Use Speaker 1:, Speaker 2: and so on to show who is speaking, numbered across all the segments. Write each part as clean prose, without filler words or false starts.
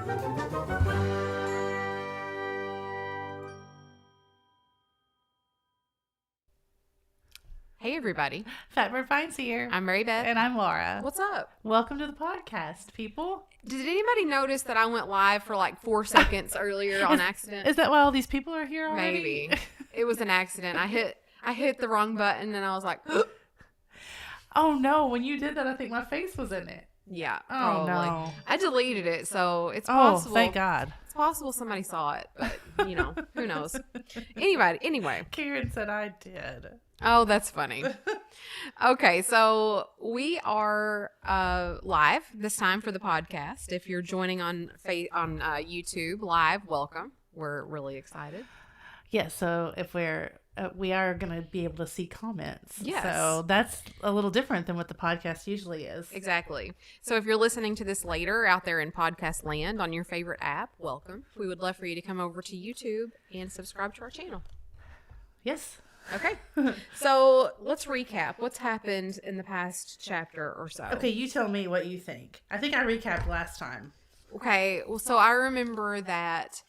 Speaker 1: Hey everybody.
Speaker 2: Fatbird Finds here.
Speaker 1: I'm Mary Beth.
Speaker 2: And I'm Laura.
Speaker 1: What's up?
Speaker 2: Welcome to the podcast, people.
Speaker 1: Did anybody notice that I went live for like 4 seconds earlier on accident?
Speaker 2: Is that why all these people are here already?
Speaker 1: Maybe. It was an accident. I hit the wrong button and I was like,
Speaker 2: oh no, when you did that, I think my face was in it.
Speaker 1: yeah,
Speaker 2: Oh
Speaker 1: probably.
Speaker 2: no.
Speaker 1: I deleted it, so it's possible.
Speaker 2: Oh, thank God.
Speaker 1: It's possible somebody saw it, but who knows? Anyway.
Speaker 2: Karen said I did.
Speaker 1: Oh, that's funny. Okay, so we are live this time for the podcast. If you're joining on YouTube live, welcome. We're really excited.
Speaker 2: Yeah, so if we are going to be able to see comments.
Speaker 1: Yes.
Speaker 2: So that's a little different than what the podcast usually is.
Speaker 1: Exactly. So if you're listening to this later out there in podcast land on your favorite app, welcome. We would love for you to come over to YouTube and subscribe to our channel.
Speaker 2: Yes.
Speaker 1: Okay. So let's recap what's happened in the past chapter or so.
Speaker 2: Okay, you tell me what you think. I think I recapped last time.
Speaker 1: Okay. Well, so I remember that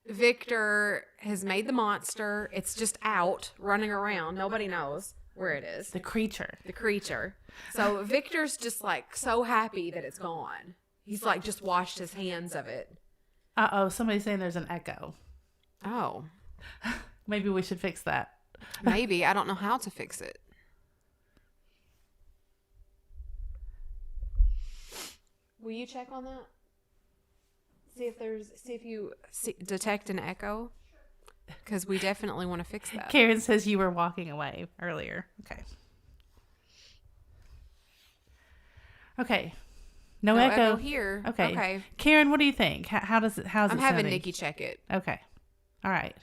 Speaker 1: Victor has made the monster. It's just out running around. Nobody knows where it is.
Speaker 2: The creature.
Speaker 1: So Victor's just like so happy that it's gone. He's like just washed his hands of it.
Speaker 2: Uh-oh, somebody's saying there's an echo.
Speaker 1: Oh.
Speaker 2: Maybe we should fix that.
Speaker 1: Maybe. I don't know how to fix it. Will you check on that? See if you detect an echo. Because we definitely want to fix that.
Speaker 2: Karen says you were walking away earlier. Okay. No echo
Speaker 1: here.
Speaker 2: Okay. Karen, what do you think? How's it
Speaker 1: I'm having
Speaker 2: sounding?
Speaker 1: Nikki check it.
Speaker 2: Okay. All right.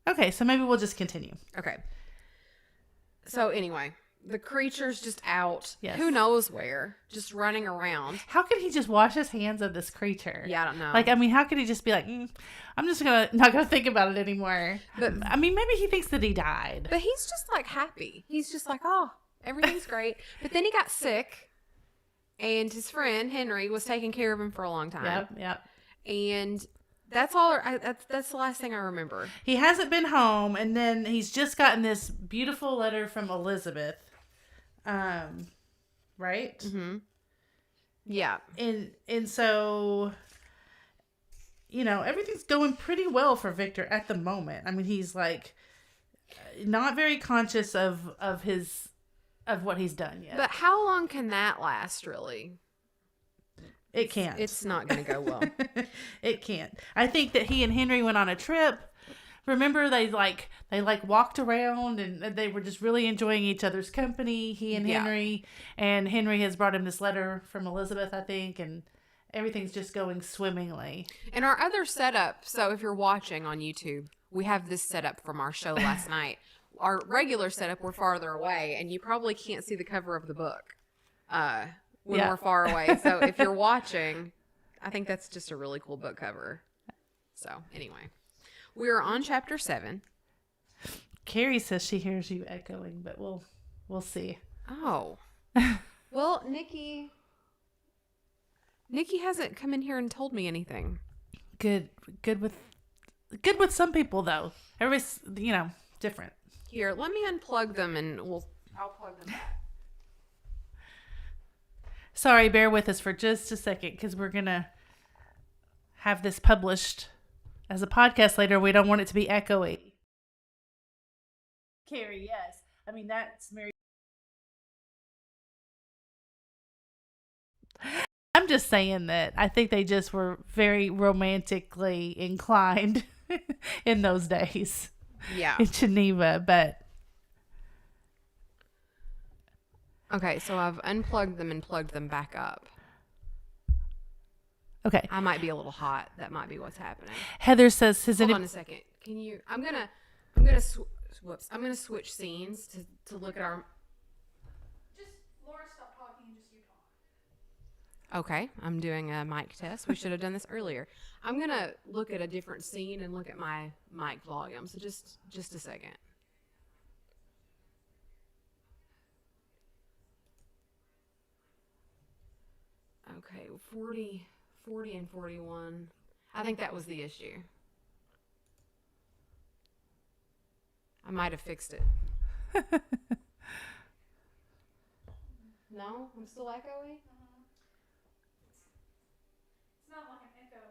Speaker 2: Okay, so maybe we'll just continue.
Speaker 1: Okay. So anyway, the creature's just out.
Speaker 2: Yes.
Speaker 1: Who knows where? Just running around.
Speaker 2: How could he just wash his hands of this creature?
Speaker 1: Yeah, I don't know.
Speaker 2: Like, I mean, how could he just be like, I'm just not gonna think about it anymore. But I mean, maybe he thinks that he died.
Speaker 1: But he's just like happy. He's just like, oh, everything's great. But then he got sick, and his friend Henry was taking care of him for a long time.
Speaker 2: Yep.
Speaker 1: And that's all. That's the last thing I remember.
Speaker 2: He hasn't been home, and then he's just gotten this beautiful letter from Elizabeth. Right?
Speaker 1: Mm-hmm. Yeah.
Speaker 2: And so, everything's going pretty well for Victor at the moment. I mean, he's like not very conscious of what he's done yet.
Speaker 1: But how long can that last, really?
Speaker 2: It can't.
Speaker 1: It's not going to go well.
Speaker 2: It can't. I think that he and Henry went on a trip. Remember, they walked around and they were just really enjoying each other's company. He and Henry, and Henry has brought him this letter from Elizabeth, I think, and everything's just going swimmingly.
Speaker 1: And our other setup. So if you're watching on YouTube, we have this setup from our show last night. Our regular setup, we're farther away, and you probably can't see the cover of the book. When we're far away. So if you're watching, I think that's just a really cool book cover. So anyway, we are on chapter 7.
Speaker 2: Carrie says she hears you echoing, but we'll see.
Speaker 1: Oh, well, Nikki hasn't come in here and told me anything.
Speaker 2: Good with some people though. Everybody's different.
Speaker 1: Here, let me unplug them and I'll plug them back.
Speaker 2: Sorry, bear with us for just a second because we're going to have this published as a podcast later. We don't want it to be echoey. Carrie, yes. I mean, that's Mary. I'm just saying that I think they just were very romantically inclined in those days.
Speaker 1: Yeah.
Speaker 2: In Geneva, but...
Speaker 1: Okay, so I've unplugged them and plugged them back up.
Speaker 2: Okay.
Speaker 1: I might be a little hot. That might be what's happening.
Speaker 2: Heather says,
Speaker 1: Hold on a second. Can you, I'm gonna switch scenes to look at our, just, Laura, stop talking and just you talk. Okay, I'm doing a mic test. We should have done this earlier. I'm gonna look at a different scene and look at my mic volume. So just a second. Okay, 40 and 41. I think that was the issue. I might have fixed it. No? I'm still echoey?
Speaker 2: It's not like an echo.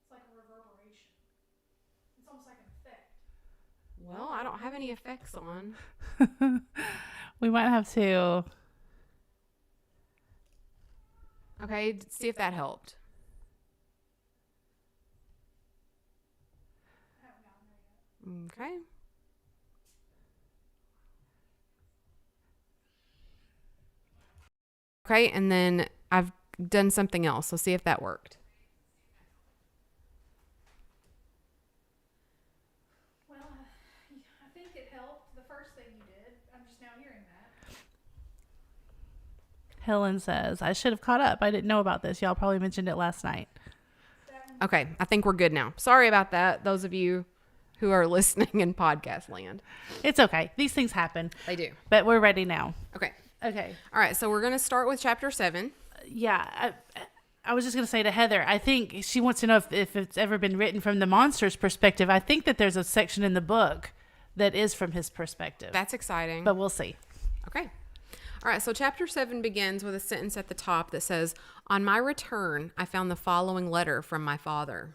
Speaker 2: It's like a reverberation. It's almost like an effect.
Speaker 1: Well, I don't have any effects on.
Speaker 2: We might have to.
Speaker 1: Okay, see if that helped. Okay. Okay, and then I've done something else, so see if that worked.
Speaker 2: Well, I think it helped. The first thing you did. I'm just now hearing that. Helen says, I should have caught up. I didn't know about this. Y'all probably mentioned it last night.
Speaker 1: Okay, I think we're good now. Sorry about that, those of you who are listening in podcast land.
Speaker 2: It's okay. These things happen.
Speaker 1: They do.
Speaker 2: But we're ready now.
Speaker 1: Okay.
Speaker 2: Okay.
Speaker 1: All right, so we're going to start with chapter 7.
Speaker 2: Yeah. I was just going to say to Heather, I think she wants to know if it's ever been written from the monster's perspective. I think that there's a section in the book that is from his perspective.
Speaker 1: That's exciting.
Speaker 2: But we'll see.
Speaker 1: Okay. All right, so chapter 7 begins with a sentence at the top that says, on my return, I found the following letter from my father.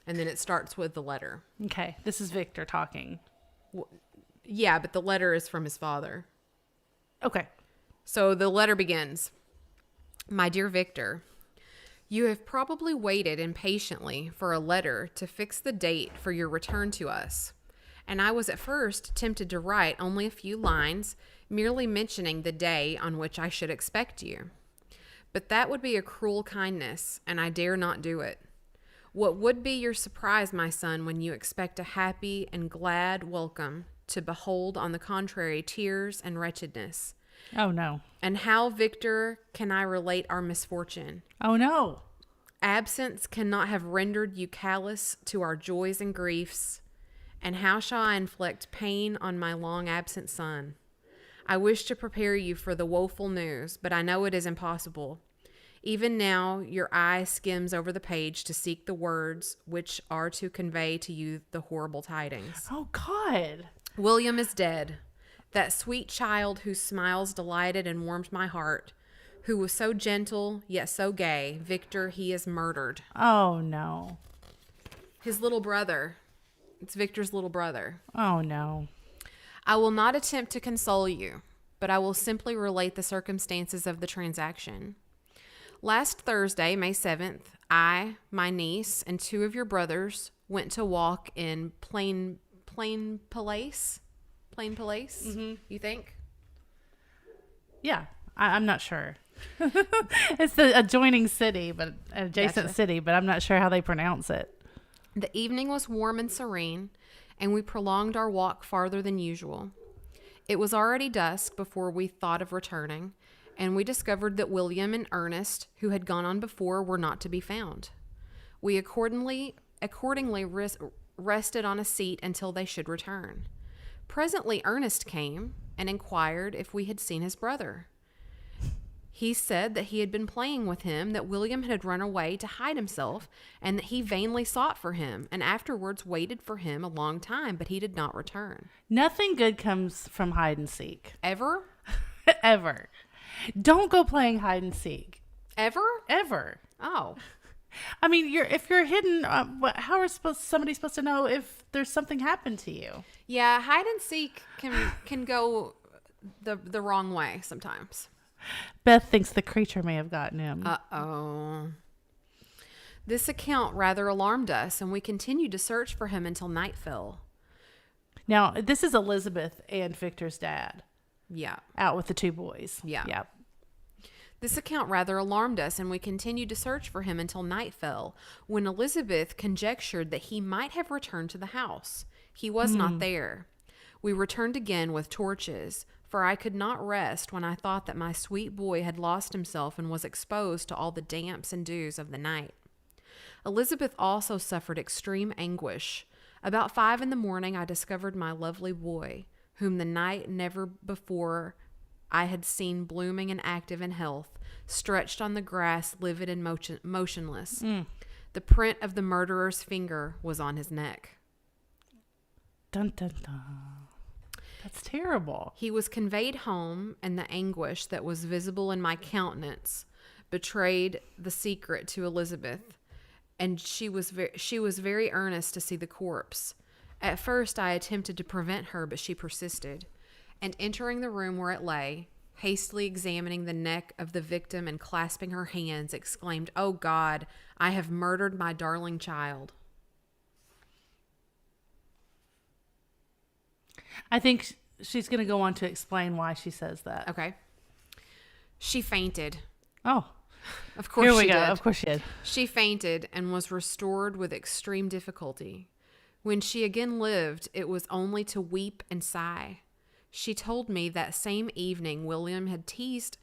Speaker 1: And then it starts with the letter.
Speaker 2: Okay. This is Victor talking.
Speaker 1: Yeah, but the letter is from his father.
Speaker 2: Okay.
Speaker 1: So the letter begins, my dear Victor, you have probably waited impatiently for a letter to fix the date for your return to us. And I was at first tempted to write only a few lines, merely mentioning the day on which I should expect you. But that would be a cruel kindness, and I dare not do it. What would be your surprise, my son, when you expect a happy and glad welcome to behold, on the contrary, tears and wretchedness?
Speaker 2: Oh, no.
Speaker 1: And how, Victor, can I relate our misfortune?
Speaker 2: Oh, no.
Speaker 1: Absence cannot have rendered you callous to our joys and griefs. And how shall I inflict pain on my long absent son? I wish to prepare you for the woeful news, but I know it is impossible. Even now, your eye skims over the page to seek the words which are to convey to you the horrible tidings.
Speaker 2: Oh, God.
Speaker 1: William is dead. That sweet child whose smiles delighted and warmed my heart, who was so gentle yet so gay, Victor, he is murdered.
Speaker 2: Oh, no.
Speaker 1: His little brother. It's Victor's little brother.
Speaker 2: Oh, no.
Speaker 1: I will not attempt to console you, but I will simply relate the circumstances of the transaction. Last Thursday, May 7th, I, my niece, and 2 of your brothers went to walk in Plain Place? Plain Place, You think?
Speaker 2: Yeah, I'm not sure. It's the adjoining city, but adjacent
Speaker 1: Gotcha.
Speaker 2: city, but I'm not sure how they pronounce it.
Speaker 1: The evening was warm and serene, and we prolonged our walk farther than usual. It was already dusk before we thought of returning, and we discovered that William and Ernest, who had gone on before, were not to be found. We accordingly rested on a seat until they should return. Presently Ernest came and inquired if we had seen his brother. He said that he had been playing with him, that William had run away to hide himself, and that he vainly sought for him, and afterwards waited for him a long time, but he did not return.
Speaker 2: Nothing good comes from hide and seek.
Speaker 1: Ever?
Speaker 2: Ever. Don't go playing hide and seek.
Speaker 1: Ever?
Speaker 2: Ever.
Speaker 1: Oh.
Speaker 2: I mean, if you're hidden, how are somebody supposed to know if there's something happened to you?
Speaker 1: Yeah, hide and seek can go the wrong way sometimes.
Speaker 2: Beth thinks the creature may have gotten him.
Speaker 1: Uh-oh. This account rather alarmed us, and we continued to search for him until night fell.
Speaker 2: Now, this is Elizabeth and Victor's dad.
Speaker 1: Yeah.
Speaker 2: Out with the 2 boys.
Speaker 1: Yeah.
Speaker 2: Yep.
Speaker 1: This account rather alarmed us, and we continued to search for him until night fell, when Elizabeth conjectured that he might have returned to the house. He was not there. We returned again with torches, for I could not rest when I thought that my sweet boy had lost himself and was exposed to all the damps and dews of the night. Elizabeth also suffered extreme anguish. About 5 in the morning I discovered my lovely boy, whom the night never before I had seen blooming and active in health, stretched on the grass, livid and motionless. The print of the murderer's finger was on his neck.
Speaker 2: Dun, dun, dun. That's terrible.
Speaker 1: He was conveyed home, and the anguish that was visible in my countenance betrayed the secret to Elizabeth, and she was very earnest to see the corpse. At first I attempted to prevent her, but she persisted, and entering the room where it lay, hastily examining the neck of the victim and clasping her hands, exclaimed, "Oh God, I have murdered my darling child."
Speaker 2: I think she's going to go on to explain why she says that.
Speaker 1: Okay. She fainted.
Speaker 2: Oh.
Speaker 1: Of course
Speaker 2: Here we
Speaker 1: she
Speaker 2: go.
Speaker 1: did.
Speaker 2: Of course she did.
Speaker 1: She fainted and was restored with extreme difficulty. When she again lived, it was only to weep and sigh. She told me that same evening William had teased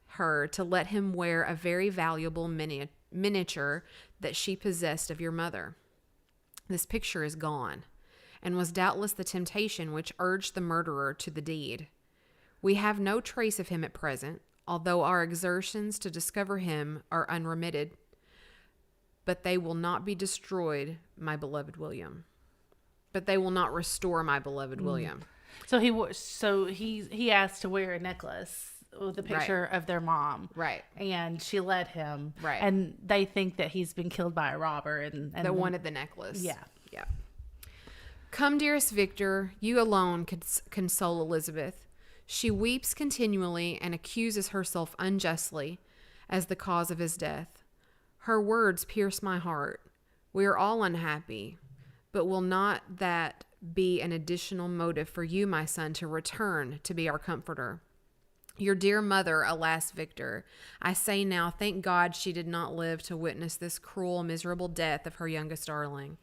Speaker 1: her to let him wear a very valuable miniature that she possessed of your mother. This picture is gone, and was doubtless the temptation which urged the murderer to the deed. We have no trace of him at present, although our exertions to discover him are unremitted. But they will not be destroyed, my beloved William. But they will not restore my beloved William.
Speaker 2: So he asked to wear a necklace with a picture of their mom.
Speaker 1: Right.
Speaker 2: And she let him.
Speaker 1: Right.
Speaker 2: And they think that he's been killed by a robber and
Speaker 1: That wanted the necklace.
Speaker 2: Yeah.
Speaker 1: Yeah. Come, dearest Victor, you alone could console Elizabeth. She weeps continually and accuses herself unjustly as the cause of his death. Her words pierce my heart. We are all unhappy, but will not that be an additional motive for you, my son, to return to be our comforter? Your dear mother, alas, Victor, I say now, thank God she did not live to witness this cruel, miserable death of her youngest darling.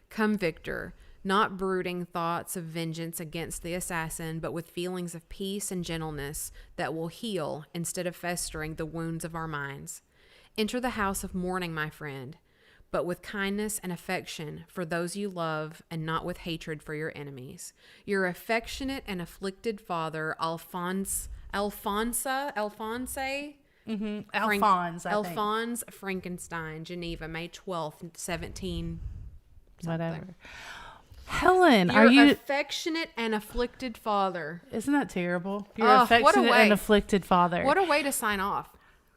Speaker 1: Come, Victor, not brooding thoughts of vengeance against the assassin, but with feelings of peace and gentleness that will heal instead of festering the wounds of our minds. Enter the house of mourning, my friend, but with kindness and affection for those you love, and not with hatred for your enemies. Your affectionate and afflicted father, Alphonse, Frankenstein, Geneva, May 12th, 17.
Speaker 2: Whatever. Helen,
Speaker 1: Your
Speaker 2: are you
Speaker 1: affectionate and afflicted father?
Speaker 2: Isn't that terrible? Your
Speaker 1: What a
Speaker 2: affectionate
Speaker 1: way.
Speaker 2: and afflicted father.
Speaker 1: What a way to sign off.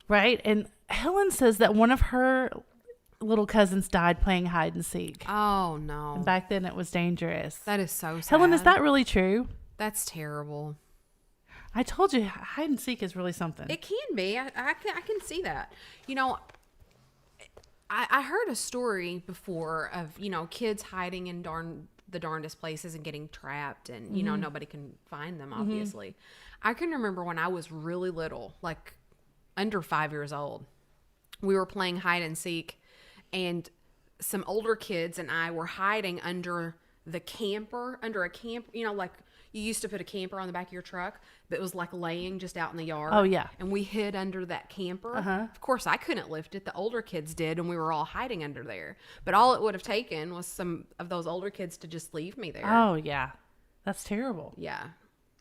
Speaker 2: Right? And Helen says that one of her little cousins died playing hide and seek.
Speaker 1: Oh, no.
Speaker 2: And back then it was dangerous.
Speaker 1: That is so sad.
Speaker 2: Helen, is that really true?
Speaker 1: That's terrible.
Speaker 2: I told you, hide and seek is really something.
Speaker 1: It can be. I can see that. You know, I heard a story before of, kids hiding in the darndest places and getting trapped, and, nobody can find them, obviously. I can remember when I was really little, like under 5 years old, we were playing hide and seek, and some older kids and I were hiding under a camper, like you used to put a camper on the back of your truck, but it was like laying just out in the yard.
Speaker 2: Oh, yeah.
Speaker 1: And we hid under that camper. Of course, I couldn't lift it. The older kids did, and we were all hiding under there. But all it would have taken was some of those older kids to just leave me there.
Speaker 2: Oh, yeah. That's terrible.
Speaker 1: Yeah.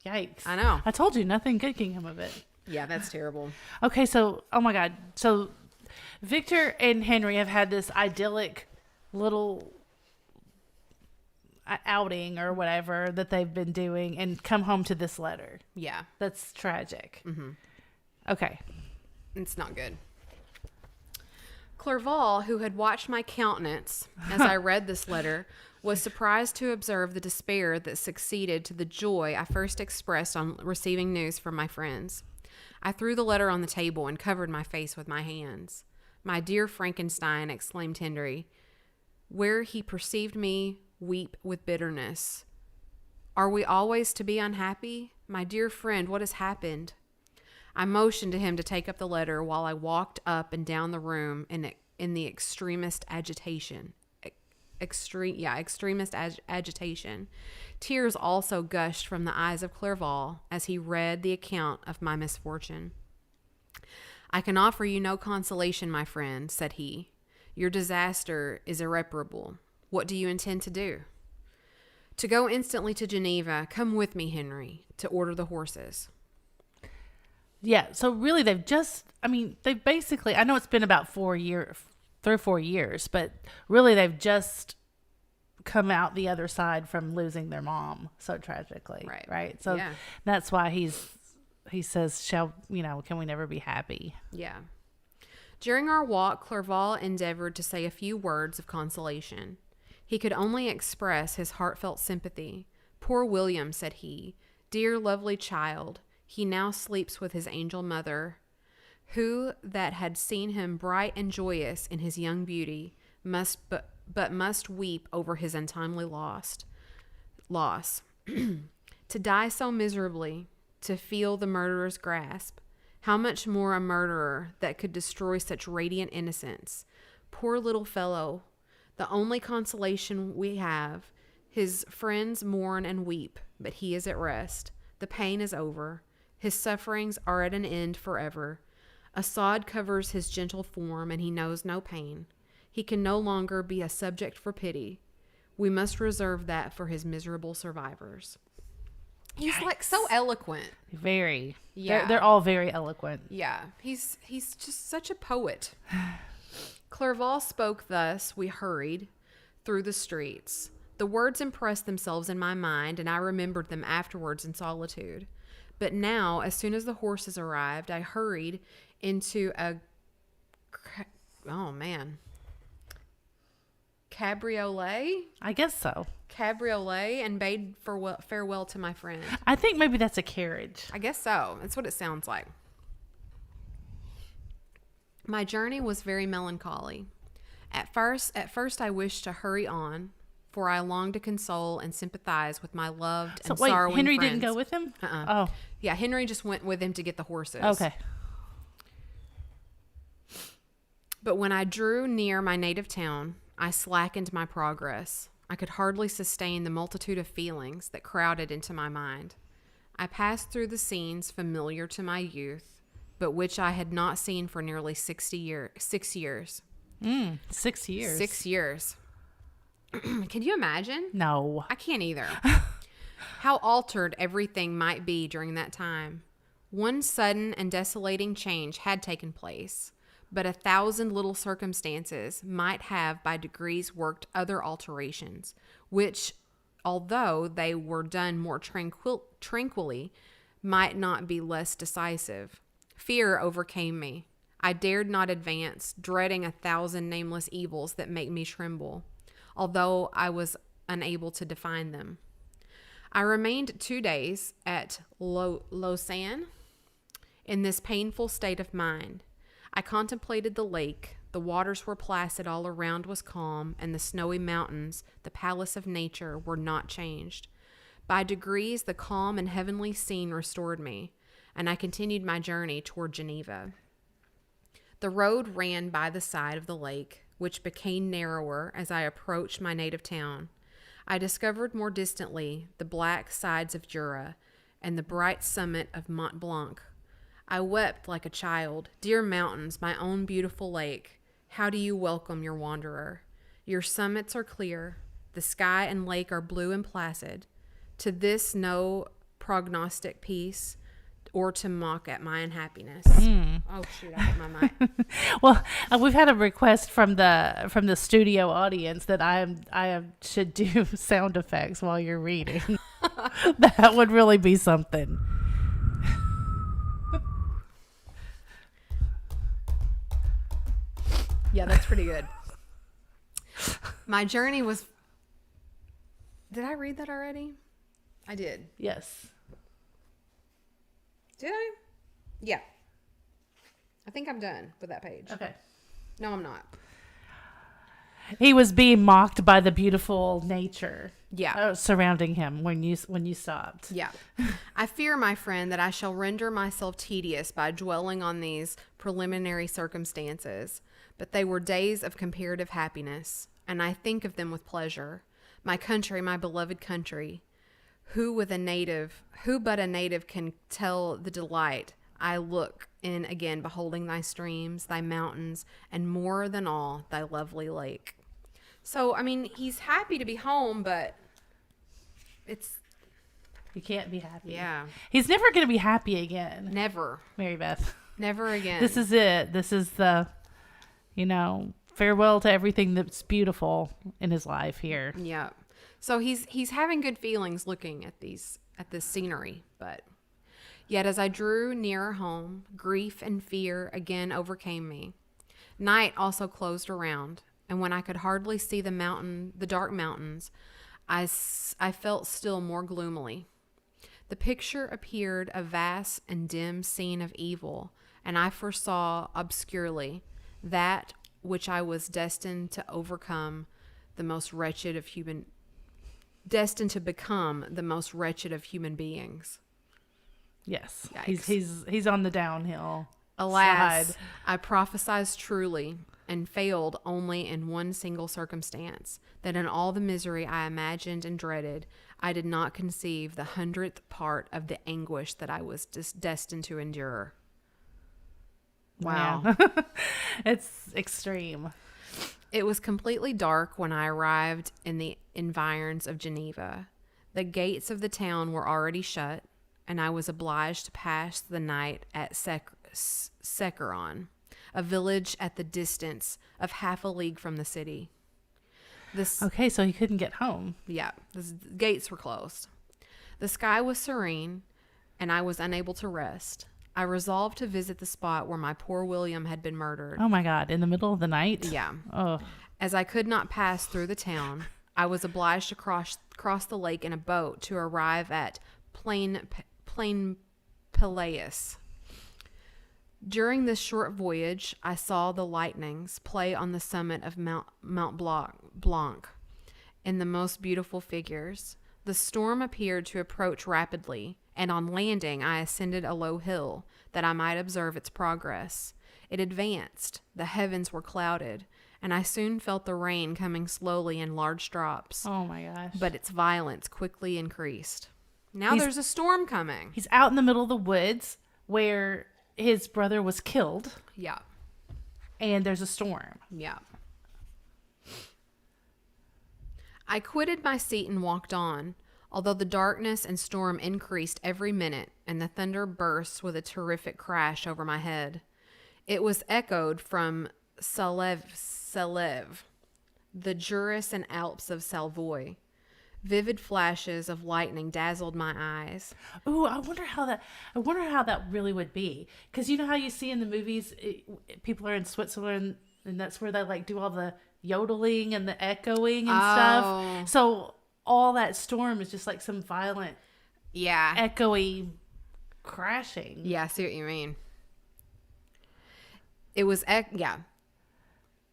Speaker 2: Yikes.
Speaker 1: I know.
Speaker 2: I told you, nothing good can come of it.
Speaker 1: Yeah, that's terrible.
Speaker 2: Okay, so, oh my God. So, Victor and Henry have had this idyllic little outing or whatever that they've been doing and come home to this letter.
Speaker 1: Yeah.
Speaker 2: That's tragic. Okay.
Speaker 1: It's not good. Clerval, who had watched my countenance as I read this letter, was surprised to observe the despair that succeeded to the joy I first expressed on receiving news from my friends. I threw the letter on the table and covered my face with my hands. "My dear Frankenstein," exclaimed Henry, where he perceived me weep with bitterness. "Are we always to be unhappy? My dear friend, what has happened?" I motioned to him to take up the letter while I walked up and down the room in the extremest agitation. Agitation. Tears also gushed from the eyes of Clerval as he read the account of my misfortune. "I can offer you no consolation, my friend," said he. "Your disaster is irreparable. What do you intend to do?" "To go instantly to Geneva. Come with me, Henry, to order the horses."
Speaker 2: Yeah. So really, they've basically, I know it's been about 3 or 4 years, but really they've just come out the other side from losing their mom so tragically.
Speaker 1: Right.
Speaker 2: Right. So
Speaker 1: Yeah.
Speaker 2: that's why he says, can we never be happy?
Speaker 1: Yeah. During our walk, Clerval endeavored to say a few words of consolation. He could only express his heartfelt sympathy. Poor William, said he, dear lovely child, he now sleeps with his angel mother, who that had seen him bright and joyous in his young beauty must weep over his untimely loss. To die so miserably, to feel the murderer's grasp, how much more a murderer that could destroy such radiant innocence. Poor little fellow, the only consolation we have, his friends mourn and weep, but he is at rest. The pain is over. His sufferings are at an end forever. A sod covers his gentle form, and he knows no pain. He can no longer be a subject for pity. We must reserve that for his miserable survivors. He's like so eloquent.
Speaker 2: Very.
Speaker 1: Yeah.
Speaker 2: They're all very eloquent.
Speaker 1: Yeah. He's just such a poet. Clerval spoke thus. We hurried through the streets. The words impressed themselves in my mind, and I remembered them afterwards in solitude. But now, as soon as the horses arrived, I hurried into a cabriolet?
Speaker 2: I guess so.
Speaker 1: Cabriolet, and bade farewell to my friend.
Speaker 2: I think maybe that's a carriage.
Speaker 1: I guess so. That's what it sounds like. My journey was very melancholy. At first I wished to hurry on, for I longed to console and sympathize with my loved and sorrowing
Speaker 2: Henry
Speaker 1: friends.
Speaker 2: didn't go with him?
Speaker 1: Oh. Yeah, Henry just went with him to get the horses.
Speaker 2: Okay.
Speaker 1: But when I drew near my native town, I slackened my progress. I could hardly sustain the multitude of feelings that crowded into my mind. I passed through the scenes familiar to my youth, but which I had not seen for nearly 6 years.
Speaker 2: 6 years.
Speaker 1: 6 years. Can you imagine?
Speaker 2: No.
Speaker 1: I can't either. How altered everything might be during that time. One sudden and desolating change had taken place, but 1,000 little circumstances might have by degrees worked other alterations, which, although they were done more tranquilly, might not be less decisive. Fear overcame me. I dared not advance, dreading 1,000 nameless evils that make me tremble, although I was unable to define them. I remained 2 days at Lausanne in this painful state of mind. I contemplated the lake. The waters were placid, all around was calm, and the snowy mountains, the palace of nature, were not changed. By degrees, the calm and heavenly scene restored me, and I continued my journey toward Geneva. The road ran by the side of the lake, which became narrower as I approached my native town. I discovered more distantly the black sides of Jura and the bright summit of Mont Blanc. I wept like a child. Dear mountains, my own beautiful lake, how do you welcome your wanderer? Your summits are clear. The sky and lake are blue and placid. To this no prognostic peace, or to mock at my unhappiness. Oh shoot! I hit my mic.
Speaker 2: Well, we've had a request from the studio audience that I should do sound effects while you're reading. That would really be something.
Speaker 1: Yeah, that's pretty good. My journey was. Did I read that already? I did.
Speaker 2: Yes.
Speaker 1: Did I? Yeah. I think I'm done with that page.
Speaker 2: Okay.
Speaker 1: No, I'm not.
Speaker 2: He was being mocked by the beautiful nature surrounding him when you stopped.
Speaker 1: Yeah. I fear, my friend, that I shall render myself tedious by dwelling on these preliminary circumstances, but they were days of comparative happiness, and I think of them with pleasure. My country, my beloved country, who but a native can tell the delight I look in again, beholding thy streams, thy mountains, and more than all, thy lovely lake. So, I mean, he's happy to be home, but it's
Speaker 2: You can't be happy.
Speaker 1: Yeah.
Speaker 2: He's never going to be happy again.
Speaker 1: Never.
Speaker 2: Mary Beth.
Speaker 1: Never again.
Speaker 2: This is it. This is the, farewell to everything that's beautiful in his life here.
Speaker 1: Yeah. So he's having good feelings looking at this scenery, but yet as I drew nearer home, grief and fear again overcame me. Night also closed around, and when I could hardly see the dark mountains, I felt still more gloomily. The picture appeared a vast and dim scene of evil, and I foresaw obscurely that which I was destined to become the most wretched of human beings.
Speaker 2: Yes.
Speaker 1: Yikes.
Speaker 2: He's on the downhill.
Speaker 1: Alas,
Speaker 2: side.
Speaker 1: I prophesied truly and failed only in one single circumstance, that in all the misery I imagined and dreaded, I did not conceive the 100th part of the anguish that I was destined to endure. Wow.
Speaker 2: Yeah. It's extreme.
Speaker 1: It was completely dark when I arrived in the environs of Geneva. The gates of the town were already shut, and I was obliged to pass the night at Secheron, a village at the distance of half a league from the city.
Speaker 2: Okay, so he couldn't get home.
Speaker 1: Yeah, the gates were closed. The sky was serene, and I was unable to rest. I resolved to visit the spot where my poor William had been murdered.
Speaker 2: Oh my God, in the middle of the night?
Speaker 1: Yeah.
Speaker 2: Oh.
Speaker 1: As I could not pass through the town, I was obliged to cross the lake in a boat to arrive at Plain Peleus. During this short voyage, I saw the lightnings play on the summit of Mount Blanc in the most beautiful figures. The storm appeared to approach rapidly, and on landing, I ascended a low hill that I might observe its progress. It advanced, the heavens were clouded, and I soon felt the rain coming slowly in large drops.
Speaker 2: Oh my gosh.
Speaker 1: But its violence quickly increased. Now there's a storm coming.
Speaker 2: He's out in the middle of the woods where his brother was killed.
Speaker 1: Yeah.
Speaker 2: And there's a storm.
Speaker 1: Yeah. I quitted my seat and walked on, although the darkness and storm increased every minute, and the thunder burst with a terrific crash over my head. It was echoed from Sèvres, the Jura and Alps of Savoy. Vivid flashes of lightning dazzled my eyes.
Speaker 2: Ooh, I wonder how that really would be. Because you know how you see in the movies, people are in Switzerland, and that's where they do all the yodeling and the echoing and stuff. So all that storm is just like some violent, echoey crashing.
Speaker 1: Yeah, I see what you mean. It was,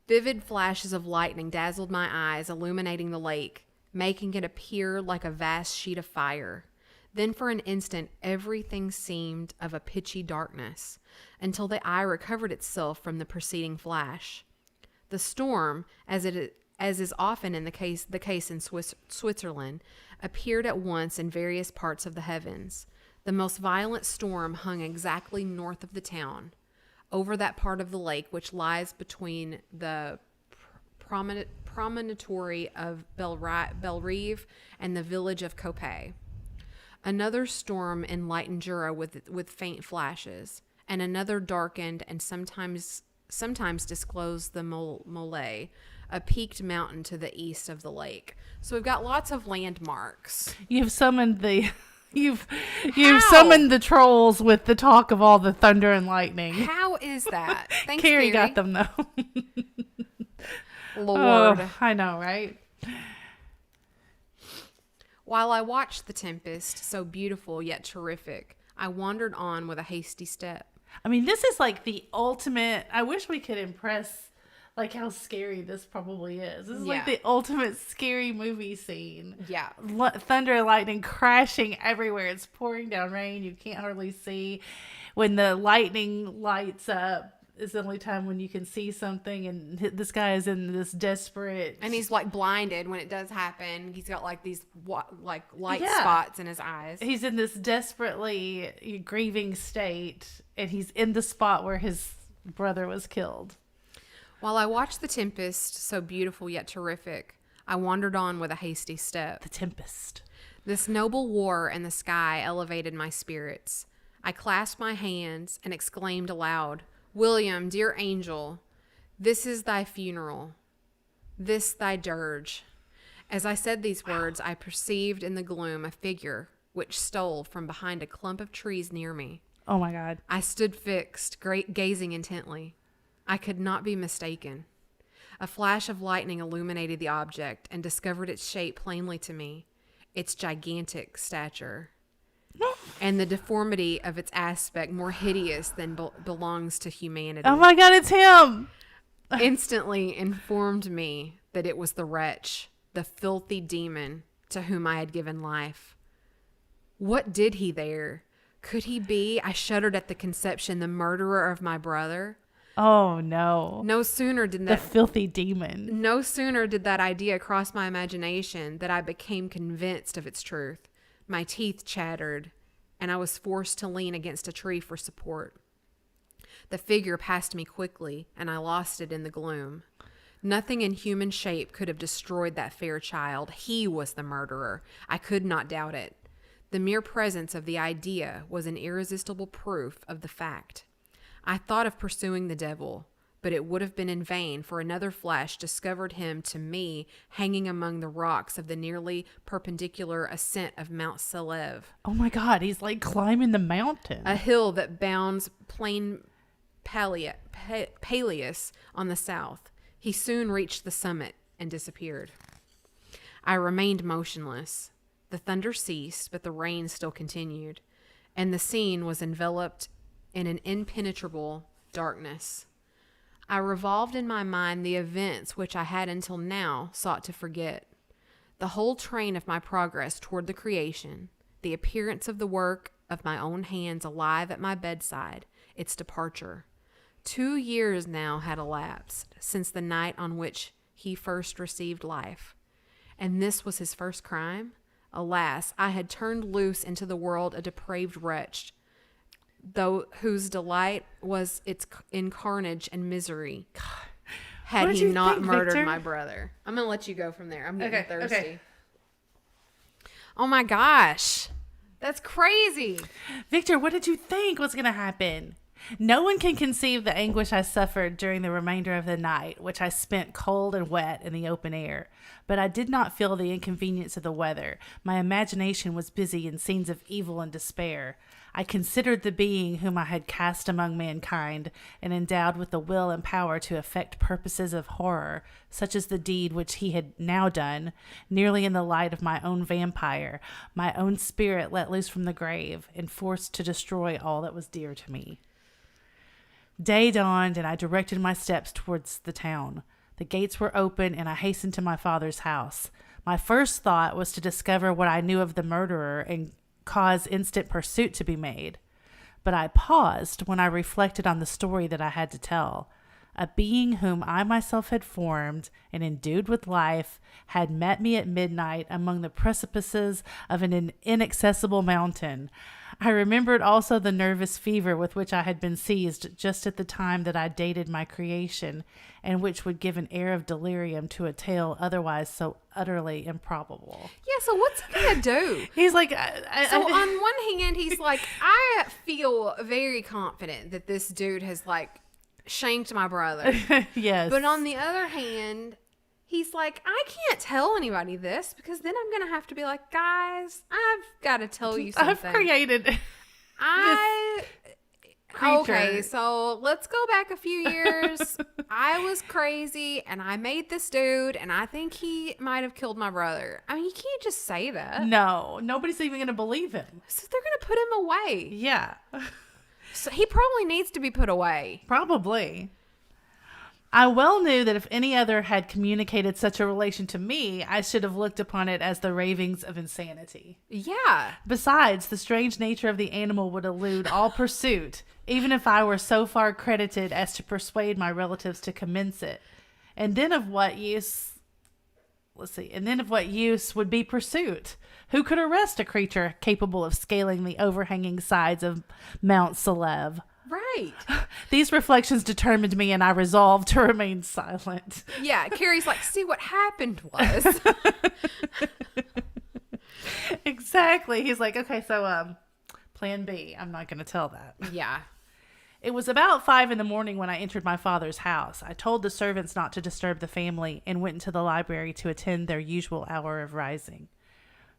Speaker 1: Vivid flashes of lightning dazzled my eyes, illuminating the lake, making it appear like a vast sheet of fire. Then for an instant, everything seemed of a pitchy darkness, until the eye recovered itself from the preceding flash. The storm, as is often in the case in Switzerland, appeared at once in various parts of the heavens. The most violent storm hung exactly north of the town, over that part of the lake which lies between the promontory of Bellerive and the village of Coppet. Another storm enlightened Jura with faint flashes, and another darkened and sometimes disclosed the Mole, a peaked mountain to the east of the lake. So we've got lots of landmarks.
Speaker 2: You've summoned You've summoned the trolls with the talk of all the thunder and lightning.
Speaker 1: How is that? Thanks,
Speaker 2: Carrie got them though.
Speaker 1: Lord.
Speaker 2: Oh, I know, right?
Speaker 1: While I watched the tempest, so beautiful yet terrific, I wandered on with a hasty step.
Speaker 2: I mean, this is like the ultimate. I wish we could impress how scary this probably is. This is like the ultimate scary movie scene.
Speaker 1: Yeah.
Speaker 2: Thunder and lightning crashing everywhere. It's pouring down rain. You can't hardly see. When the lightning lights up is the only time when you can see something. And this guy is in this desperate.
Speaker 1: And he's blinded when it does happen. He's got these light spots in his eyes.
Speaker 2: He's in this desperately grieving state. And he's in the spot where his brother was killed.
Speaker 1: While I watched the tempest, so beautiful yet terrific, I wandered on with a hasty step.
Speaker 2: The tempest.
Speaker 1: This noble war in the sky elevated my spirits. I clasped my hands and exclaimed aloud, "William, dear angel, this is thy funeral, this thy dirge." As I said these words, I perceived in the gloom a figure which stole from behind a clump of trees near me.
Speaker 2: Oh my God.
Speaker 1: I stood fixed, gazing intently. I could not be mistaken. A flash of lightning illuminated the object and discovered its shape plainly to me, its gigantic stature, and the deformity of its aspect more hideous than belongs to humanity.
Speaker 2: Oh my God, it's him!
Speaker 1: Instantly informed me that it was the wretch, the filthy demon to whom I had given life. What did he there? Could he be, I shuddered at the conception, the murderer of my brother?
Speaker 2: Oh no.
Speaker 1: No sooner did
Speaker 2: The filthy demon.
Speaker 1: No sooner did that idea cross my imagination that I became convinced of its truth. My teeth chattered, and I was forced to lean against a tree for support. The figure passed me quickly, and I lost it in the gloom. Nothing in human shape could have destroyed that fair child. He was the murderer. I could not doubt it. The mere presence of the idea was an irresistible proof of the fact. I thought of pursuing the devil, but it would have been in vain, for another flash discovered him to me hanging among the rocks of the nearly perpendicular ascent of Mount Selev.
Speaker 2: Oh my God, he's like climbing the mountain.
Speaker 1: A hill that bounds plain Peleus on the south. He soon reached the summit and disappeared. I remained motionless. The thunder ceased, but the rain still continued, and the scene was enveloped in an impenetrable darkness. I revolved in my mind the events which I had until now sought to forget. The whole train of my progress toward the creation, the appearance of the work of my own hands alive at my bedside, its departure. 2 years now had elapsed since the night on which he first received life. And this was his first crime? Alas, I had turned loose into the world a depraved wretch, though whose delight was in carnage and misery. Had he not murdered Victor? My brother. I'm going to let you go from there. I'm getting thirsty. Okay. Oh my gosh. That's crazy.
Speaker 2: Victor, what did you think was going to happen? No one can conceive the anguish I suffered during the remainder of the night, which I spent cold and wet in the open air. But I did not feel the inconvenience of the weather. My imagination was busy in scenes of evil and despair. I considered the being whom I had cast among mankind and endowed with the will and power to effect purposes of horror, such as the deed which he had now done, nearly in the light of my own vampire, my own spirit let loose from the grave, and forced to destroy all that was dear to me. Day dawned, and I directed my steps towards the town. The gates were open, and I hastened to my father's house. My first thought was to discover what I knew of the murderer and cause instant pursuit to be made. But I paused when I reflected on the story that I had to tell. A being whom I myself had formed and endued with life had met me at midnight among the precipices of an inaccessible mountain. I remembered also the nervous fever with which I had been seized just at the time that I dated my creation, and which would give an air of delirium to a tale otherwise so utterly improbable.
Speaker 1: Yeah, so what's he gonna do?
Speaker 2: He's like...
Speaker 1: on one hand, he's like, I feel very confident that this dude has, like, shanked my brother.
Speaker 2: Yes.
Speaker 1: But on the other hand... He's like, I can't tell anybody this because then I'm going to have to be like, guys, I've got to tell you something.
Speaker 2: I've created this creature.
Speaker 1: Okay, so let's go back a few years. I was crazy and I made this dude and I think he might have killed my brother. I mean, you can't just say that.
Speaker 2: No, nobody's even going to believe him.
Speaker 1: So they're going to put him away.
Speaker 2: Yeah.
Speaker 1: So he probably needs to be put away.
Speaker 2: Probably. I well knew that if any other had communicated such a relation to me, I should have looked upon it as the ravings of insanity.
Speaker 1: Yeah.
Speaker 2: Besides, the strange nature of the animal would elude all pursuit, even if I were so far credited as to persuade my relatives to commence it. And then of what use... And then of what use would be pursuit? Who could arrest a creature capable of scaling the overhanging sides of Mount Selev?
Speaker 1: Right.
Speaker 2: These reflections determined me, and I resolved to remain silent.
Speaker 1: Yeah, Carrie's like, see, what happened was...
Speaker 2: Exactly. He's like, okay, so plan B. I'm not going to tell that.
Speaker 1: Yeah.
Speaker 2: It was about 5 a.m. when I entered my father's house. I told the servants not to disturb the family and went into the library to attend their usual hour of rising.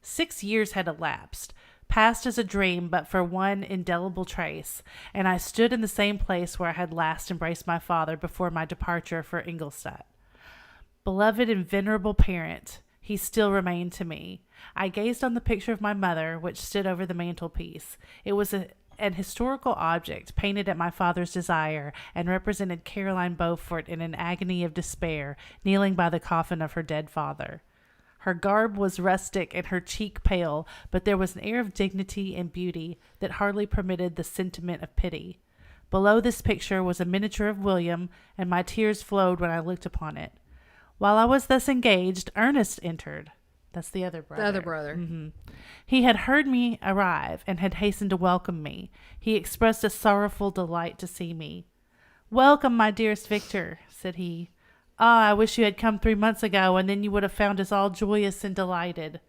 Speaker 2: 6 years had elapsed, passed as a dream but for one indelible trace, and I stood in the same place where I had last embraced my father before my departure for Ingolstadt. Beloved and venerable parent, he still remained to me. I gazed on the picture of my mother, which stood over the mantelpiece. It was an historical object painted at my father's desire and represented Caroline Beaufort in an agony of despair, kneeling by the coffin of her dead father. Her garb was rustic and her cheek pale, but there was an air of dignity and beauty that hardly permitted the sentiment of pity. Below this picture was a miniature of William, and my tears flowed when I looked upon it. While I was thus engaged, Ernest entered. That's the other brother.
Speaker 1: The other brother.
Speaker 2: Mm-hmm. He had heard me arrive and had hastened to welcome me. He expressed a sorrowful delight to see me. "Welcome, my dearest Victor," said he. "Ah, I wish you had come 3 months ago, and then you would have found us all joyous and delighted.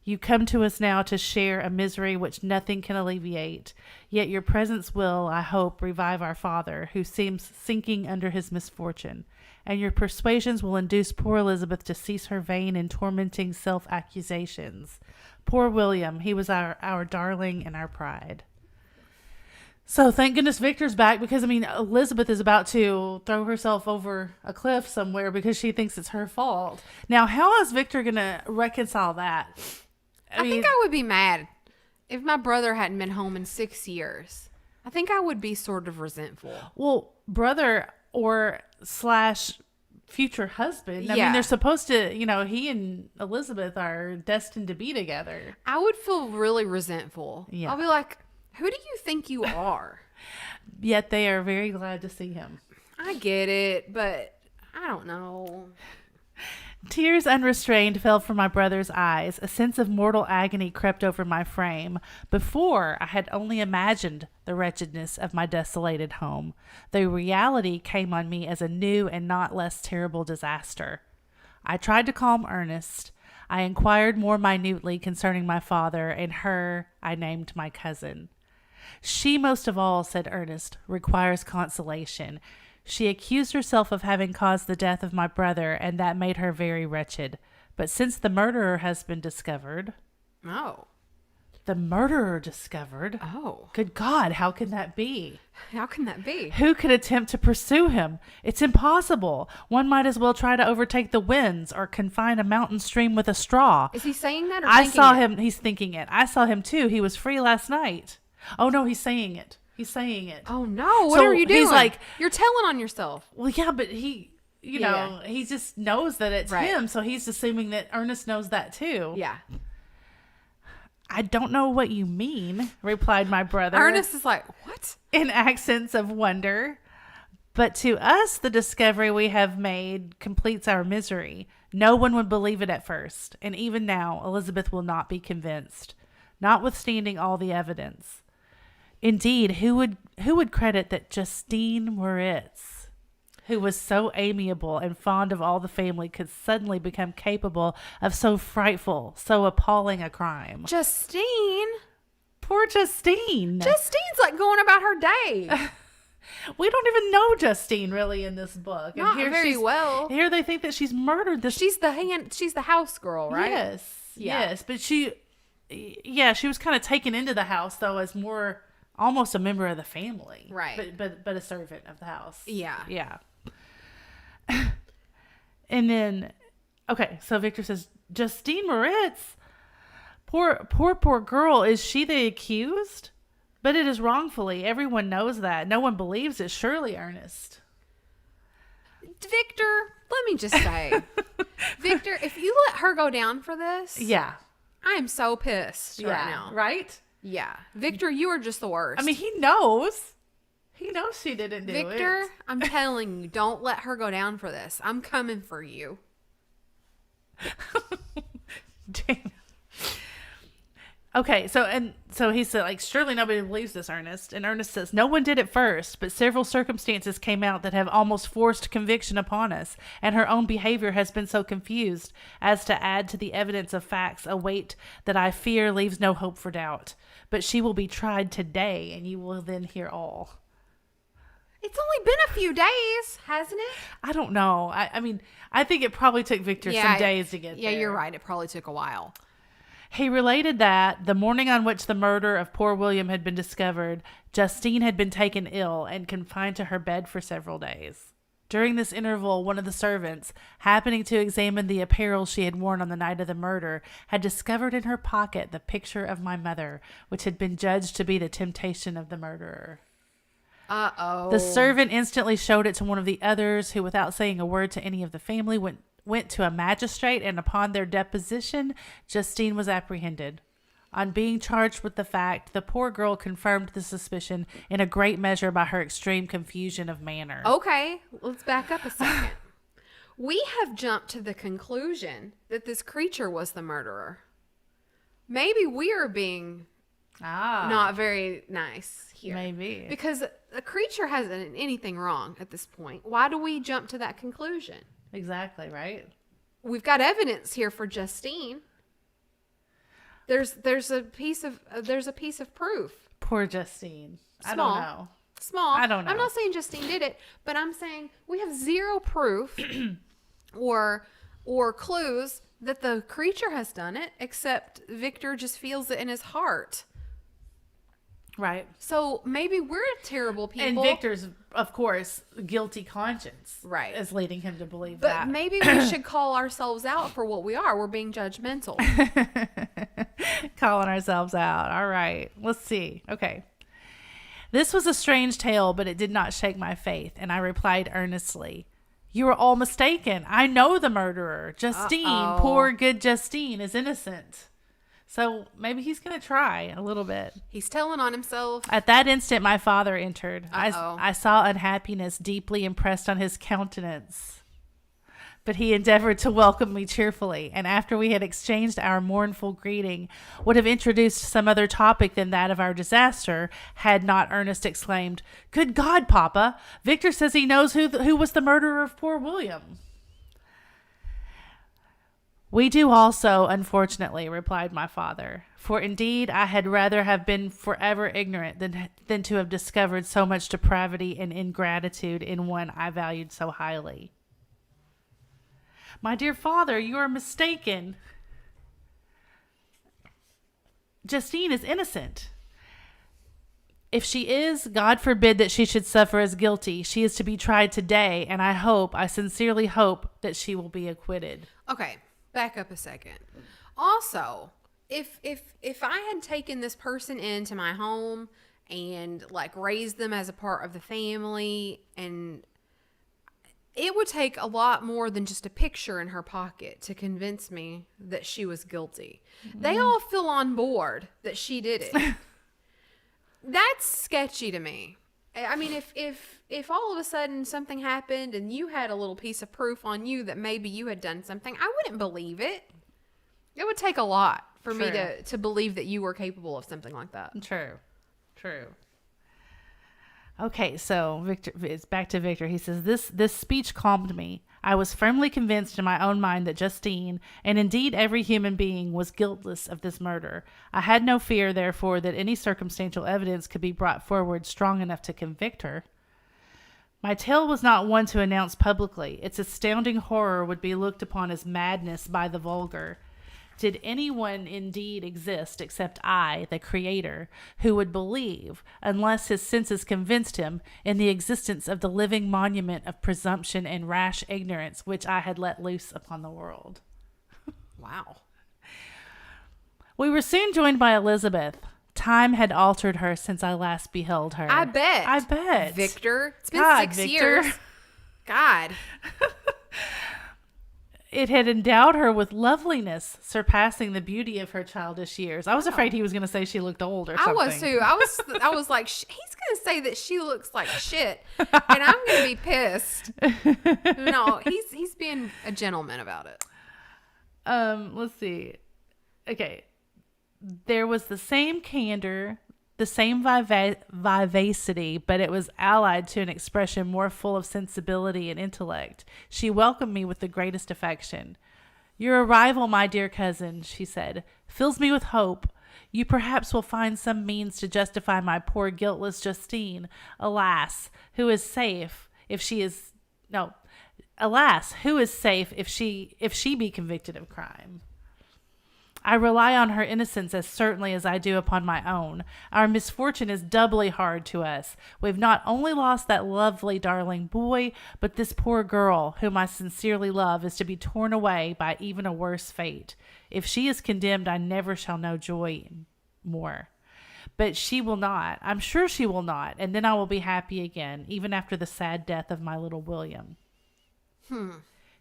Speaker 2: You come to us now to share a misery which nothing can alleviate, yet your presence will, I hope, revive our father, who seems sinking under his misfortune, and your persuasions will induce poor Elizabeth to cease her vain and tormenting self-accusations. Poor William, he was our darling and our pride." So thank goodness Victor's back, because, I mean, Elizabeth is about to throw herself over a cliff somewhere because she thinks it's her fault. Now, how is Victor going to reconcile that?
Speaker 1: I think I would be mad if my brother hadn't been home in 6 years. I think I would be sort of resentful.
Speaker 2: Well, brother or / future husband. I
Speaker 1: Yeah.
Speaker 2: mean, they're supposed to, he and Elizabeth are destined to be together.
Speaker 1: I would feel really resentful.
Speaker 2: Yeah.
Speaker 1: I'll be like, who do you think you are?
Speaker 2: Yet they are very glad to see him.
Speaker 1: I get it, but I don't know.
Speaker 2: Tears unrestrained fell from my brother's eyes. A sense of mortal agony crept over my frame. Before, I had only imagined the wretchedness of my desolated home. The reality came on me as a new and not less terrible disaster. I tried to calm Ernest. I inquired more minutely concerning my father, and her I named my cousin. "She most of all," said Ernest, "requires consolation. She accused herself of having caused the death of my brother, and that made her very wretched. But since the murderer has been discovered..."
Speaker 1: Oh.
Speaker 2: The murderer discovered?
Speaker 1: Oh.
Speaker 2: Good God, how can that be?
Speaker 1: How can that be?
Speaker 2: Who could attempt to pursue him? It's impossible. One might as well try to overtake the winds or confine a mountain stream with a straw.
Speaker 1: Is he saying that or
Speaker 2: I
Speaker 1: thinking
Speaker 2: saw
Speaker 1: it?
Speaker 2: him. He's thinking it. I saw him too. He was free last night. Oh no, he's saying it. He's saying it.
Speaker 1: Oh no, what
Speaker 2: So
Speaker 1: are you doing?
Speaker 2: he's like-
Speaker 1: you're telling on yourself.
Speaker 2: Well, yeah, but he, he just knows that it's
Speaker 1: Right.
Speaker 2: him. So he's assuming that Ernest knows that too.
Speaker 1: Yeah.
Speaker 2: "I don't know what you mean," replied my brother.
Speaker 1: Ernest is like, what?
Speaker 2: In accents of wonder. "But to us, the discovery we have made completes our misery. No one would believe it at first, and even now Elizabeth will not be convinced, notwithstanding all the evidence. Indeed, who would credit that Justine Moritz, who was so amiable and fond of all the family, could suddenly become capable of so frightful, so appalling a crime?"
Speaker 1: Justine?
Speaker 2: Poor Justine.
Speaker 1: Justine's like going about her day.
Speaker 2: We don't even know Justine really in this book.
Speaker 1: Not very well.
Speaker 2: Here they think that she's murdered this.
Speaker 1: She's the house girl, right?
Speaker 2: Yes.
Speaker 1: Yeah.
Speaker 2: Yes. But she was kind of taken into the house though as more almost a member of the family.
Speaker 1: Right.
Speaker 2: But a servant of the house.
Speaker 1: Yeah.
Speaker 2: Yeah. And then, okay, so Victor says, "Justine Moritz, poor girl, is she the accused? But it is wrongfully. Everyone knows that. No one believes it. Surely, Ernest."
Speaker 1: Victor, let me just say, Victor, if you let her go down for this,
Speaker 2: Yeah.
Speaker 1: I am so pissed right now.
Speaker 2: Right?
Speaker 1: Yeah. Victor, you are just the worst.
Speaker 2: I mean, he knows. He knows she didn't do it.
Speaker 1: Victor, I'm telling you, don't let her go down for this. I'm coming for you.
Speaker 2: Damn. Okay, so he said, like, surely nobody believes this, Ernest. And Ernest says, no one did at first, but several circumstances came out that have almost forced conviction upon us, and her own behavior has been so confused as to add to the evidence of facts a weight that I fear leaves no hope for doubt. But she will be tried today, and you will then hear all.
Speaker 1: It's only been a few days, hasn't it?
Speaker 2: I don't know. I mean, I think it probably took Victor some days to get there.
Speaker 1: Yeah, you're right. It probably took a while.
Speaker 2: He related that the morning on which the murder of poor William had been discovered, Justine had been taken ill and confined to her bed for several days. During this interval, one of the servants, happening to examine the apparel she had worn on the night of the murder, had discovered in her pocket the picture of my mother, which had been judged to be the temptation of the murderer.
Speaker 1: Uh-oh.
Speaker 2: The servant instantly showed it to one of the others, who, without saying a word to any of the family, went to a magistrate, and upon their deposition, Justine was apprehended. On being charged with the fact, the poor girl confirmed the suspicion in a great measure by her extreme confusion of manner.
Speaker 1: Okay, let's back up a second. We have jumped to the conclusion that this creature was the murderer. Maybe we are being not very nice here.
Speaker 2: Maybe.
Speaker 1: Because the creature hasn't done anything wrong at this point. Why do we jump to that conclusion?
Speaker 2: Exactly, right?
Speaker 1: We've got evidence here for Justine. There's a piece of proof.
Speaker 2: Poor Justine.
Speaker 1: Small.
Speaker 2: I don't know.
Speaker 1: Small.
Speaker 2: I don't know.
Speaker 1: I'm not saying Justine did it, but I'm saying we have zero proof or clues that the creature has done it, except Victor just feels it in his heart.
Speaker 2: Right.
Speaker 1: So maybe we're terrible people.
Speaker 2: And Victor's, of course, guilty conscience
Speaker 1: right.
Speaker 2: is leading him to believe
Speaker 1: but
Speaker 2: that.
Speaker 1: But maybe we should call ourselves out for what we are. We're being judgmental.
Speaker 2: Calling ourselves out. All right. Let's see. Okay. This was a strange tale, but it did not shake my faith, and I replied earnestly, "You are all mistaken. I know the murderer. Justine, poor good Justine, is innocent." So maybe he's going to try a little bit.
Speaker 1: He's telling on himself.
Speaker 2: At that instant, my father entered. I saw unhappiness deeply impressed on his countenance. But he endeavored to welcome me cheerfully, and after we had exchanged our mournful greeting, would have introduced some other topic than that of our disaster, had not Ernest exclaimed, "Good God, Papa! Victor says he knows who was the murderer of poor William." "We do also, unfortunately," replied my father, "for indeed I had rather have been forever ignorant than to have discovered so much depravity and ingratitude in one I valued so highly." "My dear father, you are mistaken. Justine is innocent. If she is, God forbid that she should suffer as guilty. She is to be tried today, and I sincerely hope, that she will be acquitted."
Speaker 1: Okay. Back up a second. Also, if I had taken this person into my home and like raised them as a part of the family, and it would take a lot more than just a picture in her pocket to convince me that she was guilty. Mm-hmm. They all feel on board that she did it. That's sketchy to me. I mean, if all of a sudden something happened and you had a little piece of proof on you that maybe you had done something, I wouldn't believe it. It would take a lot for me to believe that you were capable of something like that.
Speaker 2: True. Okay, so Victor, it's back to Victor. He says, this speech calmed me. I was firmly convinced in my own mind that Justine, and indeed every human being, was guiltless of this murder. I had no fear, therefore, that any circumstantial evidence could be brought forward strong enough to convict her. My tale was not one to announce publicly. Its astounding horror would be looked upon as madness by the vulgar. Did anyone indeed exist except I, the Creator, who would believe, unless his senses convinced him, in the existence of the living monument of presumption and rash ignorance which I had let loose upon the world?
Speaker 1: Wow.
Speaker 2: We were soon joined by Elizabeth. Time had altered her since I last beheld her.
Speaker 1: I bet. Victor, it's been 6 years. God.
Speaker 2: It had endowed her with loveliness, surpassing the beauty of her childish years. I was afraid he was going to say she looked old or something.
Speaker 1: I was too. I was like, he's going to say that she looks like shit, and I'm going to be pissed. No, he's being a gentleman about it.
Speaker 2: Let's see. Okay. There was the same candor, the same vivacity, but it was allied to an expression more full of sensibility and intellect. She welcomed me with the greatest affection. Your arrival, my dear cousin, she said, fills me with hope. You perhaps will find some means to justify my poor guiltless Justine. Alas, who is safe if she is no. Alas, who is safe if she be convicted of crime? I rely on her innocence as certainly as I do upon my own. Our misfortune is doubly hard to us. We've not only lost that lovely, darling boy, but this poor girl, whom I sincerely love, is to be torn away by even a worse fate. If she is condemned, I never shall know joy more. But she will not. I'm sure she will not. And then I will be happy again, even after the sad death of my little William.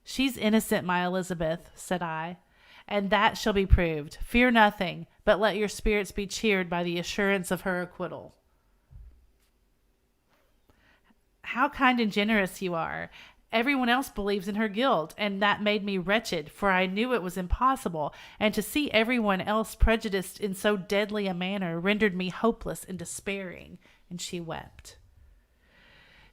Speaker 2: She's innocent, my Elizabeth, said I. And that shall be proved. Fear nothing, but let your spirits be cheered by the assurance of her acquittal. How kind and generous you are. Everyone else believes in her guilt, and that made me wretched, for I knew it was impossible, and to see everyone else prejudiced in so deadly a manner rendered me hopeless and despairing. And she wept.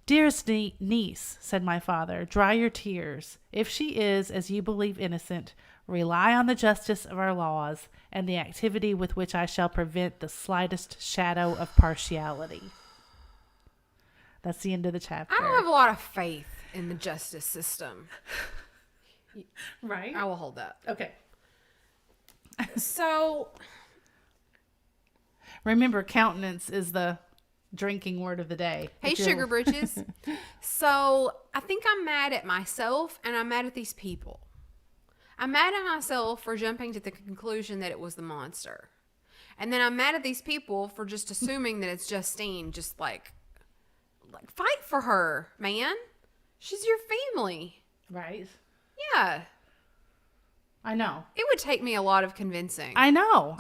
Speaker 2: Dearest niece, said my father, dry your tears. If she is, as you believe, innocent, rely on the justice of our laws and the activity with which I shall prevent the slightest shadow of partiality. That's the end of the chapter.
Speaker 1: I don't have a lot of faith in the justice system.
Speaker 2: Right?
Speaker 1: I will hold that.
Speaker 2: Okay.
Speaker 1: So,
Speaker 2: remember, countenance is the drinking word of the day.
Speaker 1: Hey, Sugar Britches. So, I think I'm mad at myself and I'm mad at these people. I'm mad at myself for jumping to the conclusion that it was the monster. And then I'm mad at these people for just assuming that it's Justine. Just like fight for her, man. She's your family.
Speaker 2: Right.
Speaker 1: Yeah.
Speaker 2: I know.
Speaker 1: It would take me a lot of convincing.
Speaker 2: I know.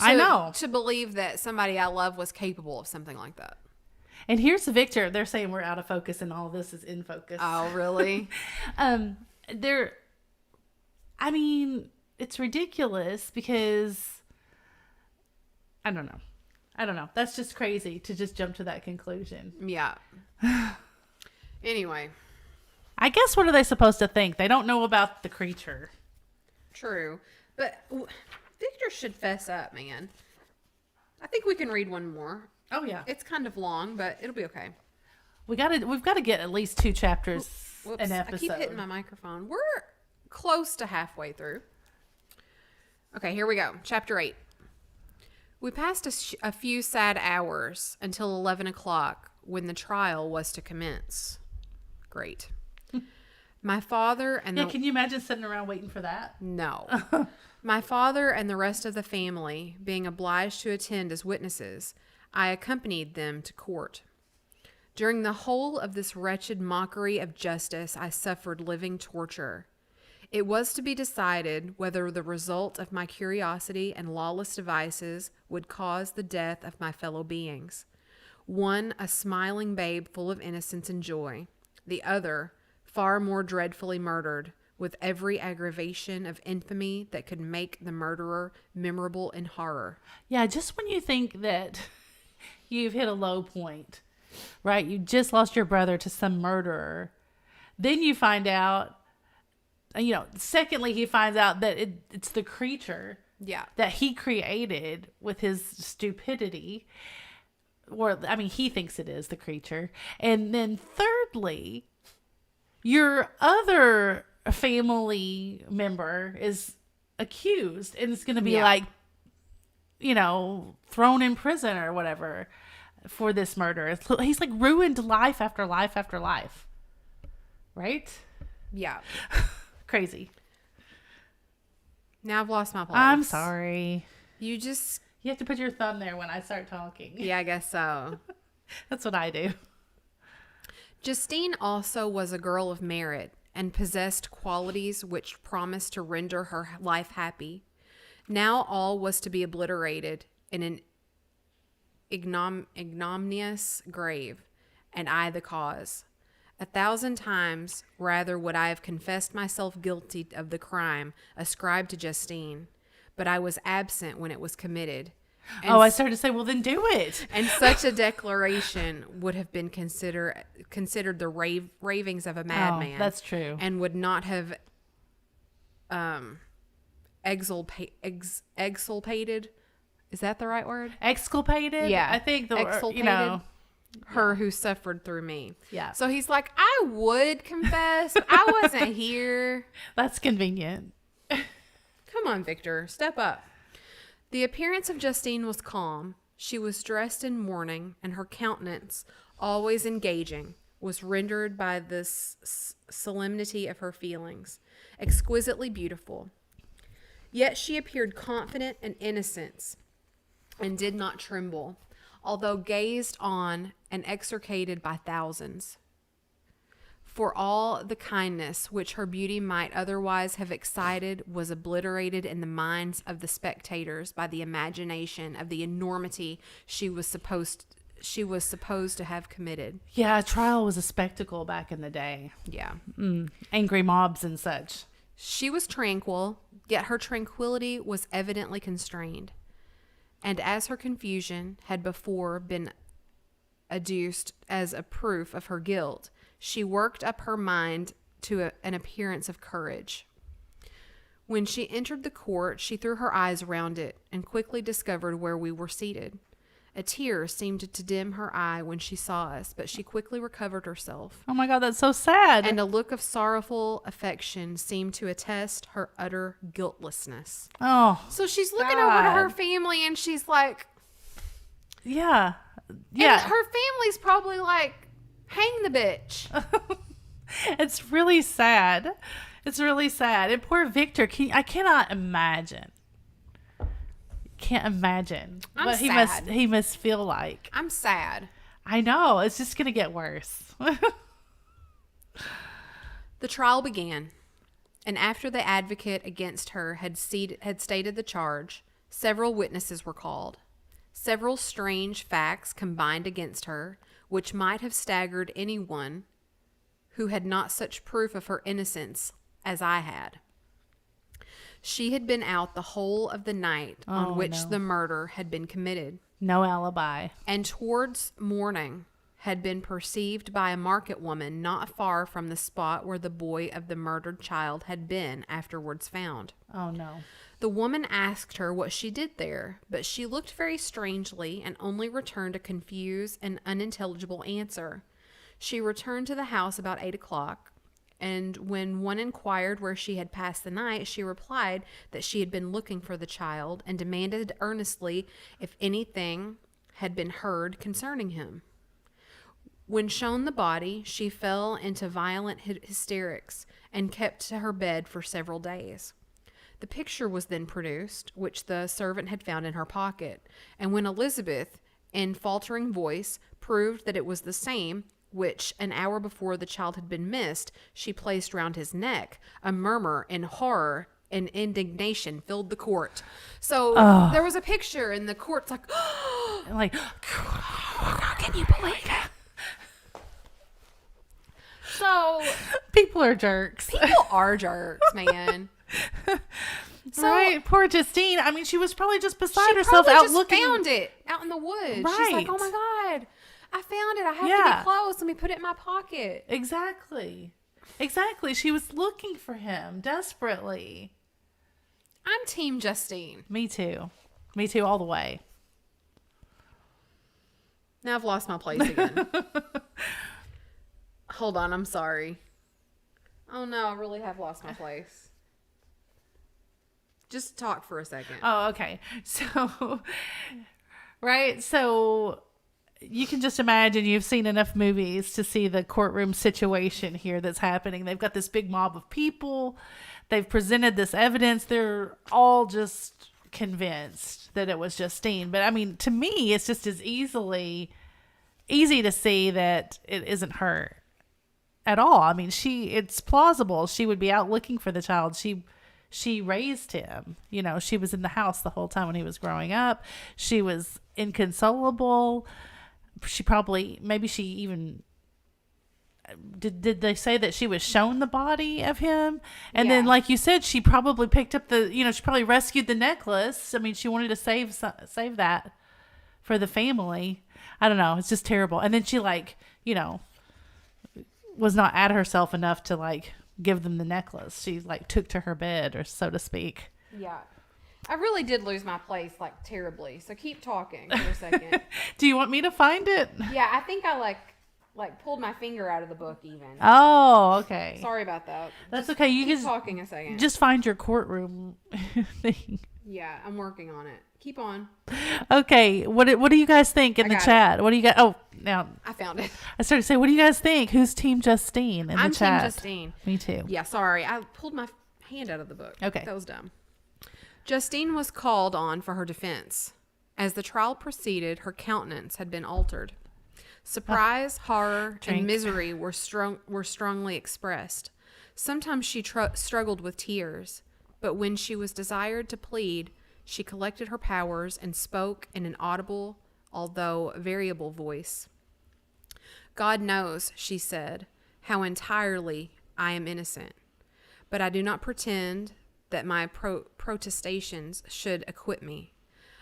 Speaker 1: To believe that somebody I love was capable of something like that.
Speaker 2: And here's Victor. They're saying we're out of focus and all of this is in focus.
Speaker 1: Oh, really?
Speaker 2: I mean, it's ridiculous because I don't know. That's just crazy to just jump to that conclusion.
Speaker 1: Yeah. Anyway.
Speaker 2: I guess what are they supposed to think? They don't know about the creature.
Speaker 1: True. But Victor should fess up, man. I think we can read one more.
Speaker 2: Oh, yeah.
Speaker 1: It's kind of long, but it'll be okay.
Speaker 2: We've got to get at least 2 chapters an episode.
Speaker 1: I keep hitting my microphone. We're close to halfway through. Okay, here we go. Chapter 8. We passed a few sad hours until 11 o'clock when the trial was to commence. Great. My father and
Speaker 2: can you imagine sitting around waiting for that?
Speaker 1: No. My father and the rest of the family being obliged to attend as witnesses, I accompanied them to court. During the whole of this wretched mockery of justice, I suffered living torture. It was to be decided whether the result of my curiosity and lawless devices would cause the death of my fellow beings. One, a smiling babe full of innocence and joy. The other, far more dreadfully murdered, with every aggravation of infamy that could make the murderer memorable in horror.
Speaker 2: Yeah, just when you think that you've hit a low point, right? You just lost your brother to some murderer. Then you find out, secondly, he finds out that it's the creature that he created with his stupidity. He thinks it is the creature. And then thirdly, your other family member is accused and it's going to be thrown in prison or whatever for this murder. He's like ruined life after life after life. Right?
Speaker 1: Yeah.
Speaker 2: Crazy.
Speaker 1: Now I've lost my place.
Speaker 2: I'm sorry.
Speaker 1: You
Speaker 2: have to put your thumb there when I start talking.
Speaker 1: Yeah, I guess so.
Speaker 2: That's what I do.
Speaker 1: Justine also was a girl of merit and possessed qualities which promised to render her life happy. Now all was to be obliterated in an ignominious grave, and I the cause. 1,000 times rather would I have confessed myself guilty of the crime ascribed to Justine, but I was absent when it was committed. And
Speaker 2: I started to say, well, then do it.
Speaker 1: And such a declaration would have been considered the ravings of a madman.
Speaker 2: That's true.
Speaker 1: And would not have exculpated. Is that the right word?
Speaker 2: Exculpated?
Speaker 1: Yeah.
Speaker 2: I think
Speaker 1: exculpated her who suffered through me.
Speaker 2: Yeah.
Speaker 1: So he's like, I would confess. I wasn't here.
Speaker 2: That's convenient.
Speaker 1: Come on, Victor. Step up. The appearance of Justine was calm. She was dressed in mourning, and her countenance, always engaging, was rendered by the solemnity of her feelings, exquisitely beautiful. Yet she appeared confident and innocent, and did not tremble, although gazed on and extricated by thousands. For all the kindness which her beauty might otherwise have excited was obliterated in the minds of the spectators by the imagination of the enormity she was supposed to have committed.
Speaker 2: Yeah, a trial was a spectacle back in the day.
Speaker 1: Yeah.
Speaker 2: Angry mobs and such.
Speaker 1: She was tranquil, yet her tranquility was evidently constrained. And as her confusion had before been adduced as a proof of her guilt, she worked up her mind to an appearance of courage. When she entered the court, she threw her eyes round it and quickly discovered where we were seated. A tear seemed to dim her eye when she saw us, but she quickly recovered herself.
Speaker 2: Oh my God, that's so sad.
Speaker 1: And a look of sorrowful affection seemed to attest her utter guiltlessness.
Speaker 2: Oh,
Speaker 1: So she's looking over to her family and she's like,
Speaker 2: yeah.
Speaker 1: and her family's probably like, hang the bitch.
Speaker 2: It's really sad. It's really sad. And poor Victor, I cannot imagine. Can't imagine
Speaker 1: I'm
Speaker 2: what
Speaker 1: sad.
Speaker 2: he must feel like.
Speaker 1: I'm sad.
Speaker 2: I know. It's just going to get worse.
Speaker 1: The trial began, and after the advocate against her had stated the charge, several witnesses were called. Several strange facts combined against her, which might have staggered anyone who had not such proof of her innocence as I had. She had been out the whole of the night on which the murder had been committed.
Speaker 2: No alibi.
Speaker 1: And towards morning had been perceived by a market woman not far from the spot where the boy of the murdered child had been afterwards found.
Speaker 2: Oh, no.
Speaker 1: The woman asked her what she did there, but she looked very strangely and only returned a confused and unintelligible answer. She returned to the house about 8 o'clock, and when one inquired where she had passed the night, she replied that she had been looking for the child and demanded earnestly if anything had been heard concerning him. When shown the body, she fell into violent hysterics and kept to her bed for several days. The picture was then produced, which the servant had found in her pocket, and when Elizabeth, in faltering voice, proved that it was the same which, an hour before the child had been missed, she placed round his neck, a murmur in horror and indignation filled the court. So there was a picture, and the court's like,
Speaker 2: Like,
Speaker 1: can you believe it? So
Speaker 2: people are jerks.
Speaker 1: people are jerks, man. So
Speaker 2: right? Poor Justine. I mean, she was probably just beside
Speaker 1: she
Speaker 2: herself
Speaker 1: probably
Speaker 2: out
Speaker 1: just
Speaker 2: looking.
Speaker 1: found it out in the woods. She's like,
Speaker 2: Right.
Speaker 1: oh my God, I found it. I have to
Speaker 2: Yeah.
Speaker 1: get close. Let me put it in my pocket.
Speaker 2: Exactly. Exactly. She was looking for him desperately.
Speaker 1: I'm Team Justine.
Speaker 2: Me too. Me too, all the way.
Speaker 1: Now I've lost my place again. Hold on, I'm sorry. Oh no, I really have lost my place. Just talk for a second.
Speaker 2: Oh, okay. So, right. So you can just imagine you've seen enough movies to see the courtroom situation here that's happening. They've got this big mob of people. They've presented this evidence. They're all just convinced that it was Justine. But I mean, to me, it's just as easy to see that it isn't her at all. I mean, it's plausible. She would be out looking for the child. She raised him. You know, she was in the house the whole time when he was growing up. She was inconsolable. Maybe she even did they say that she was shown the body of him? And
Speaker 1: Yeah.
Speaker 2: then, like you said, she probably picked up she probably rescued the necklace. I mean, she wanted to save that for the family. I don't know. It's just terrible. And then she was not at herself enough to give them the necklace. She took to her bed, or so to speak.
Speaker 1: Yeah. I really did lose my place terribly. So keep talking for a second.
Speaker 2: Do you want me to find it?
Speaker 1: Yeah, I think I pulled my finger out of the book even.
Speaker 2: Oh, okay.
Speaker 1: Sorry about that.
Speaker 2: That's okay. You
Speaker 1: Keep
Speaker 2: can
Speaker 1: talking a second.
Speaker 2: just find your courtroom thing.
Speaker 1: Yeah, I'm working on it. Keep on.
Speaker 2: Okay. What do you guys think in the chat? What do you guys? Oh, now
Speaker 1: I found it.
Speaker 2: I started to say, what do you guys think? Who's Team Justine in the chat?
Speaker 1: I'm Team Justine.
Speaker 2: Me too.
Speaker 1: Yeah, sorry. I pulled my hand out of the book.
Speaker 2: Okay.
Speaker 1: That was dumb. Justine was called on for her defense. As the trial proceeded, her countenance had been altered. Surprise, horror, and misery were strongly expressed. Sometimes she struggled with tears, but when she was desired to plead, she collected her powers and spoke in an audible, although variable voice. God knows, she said, how entirely I am innocent, but I do not pretend that my protestations should acquit me.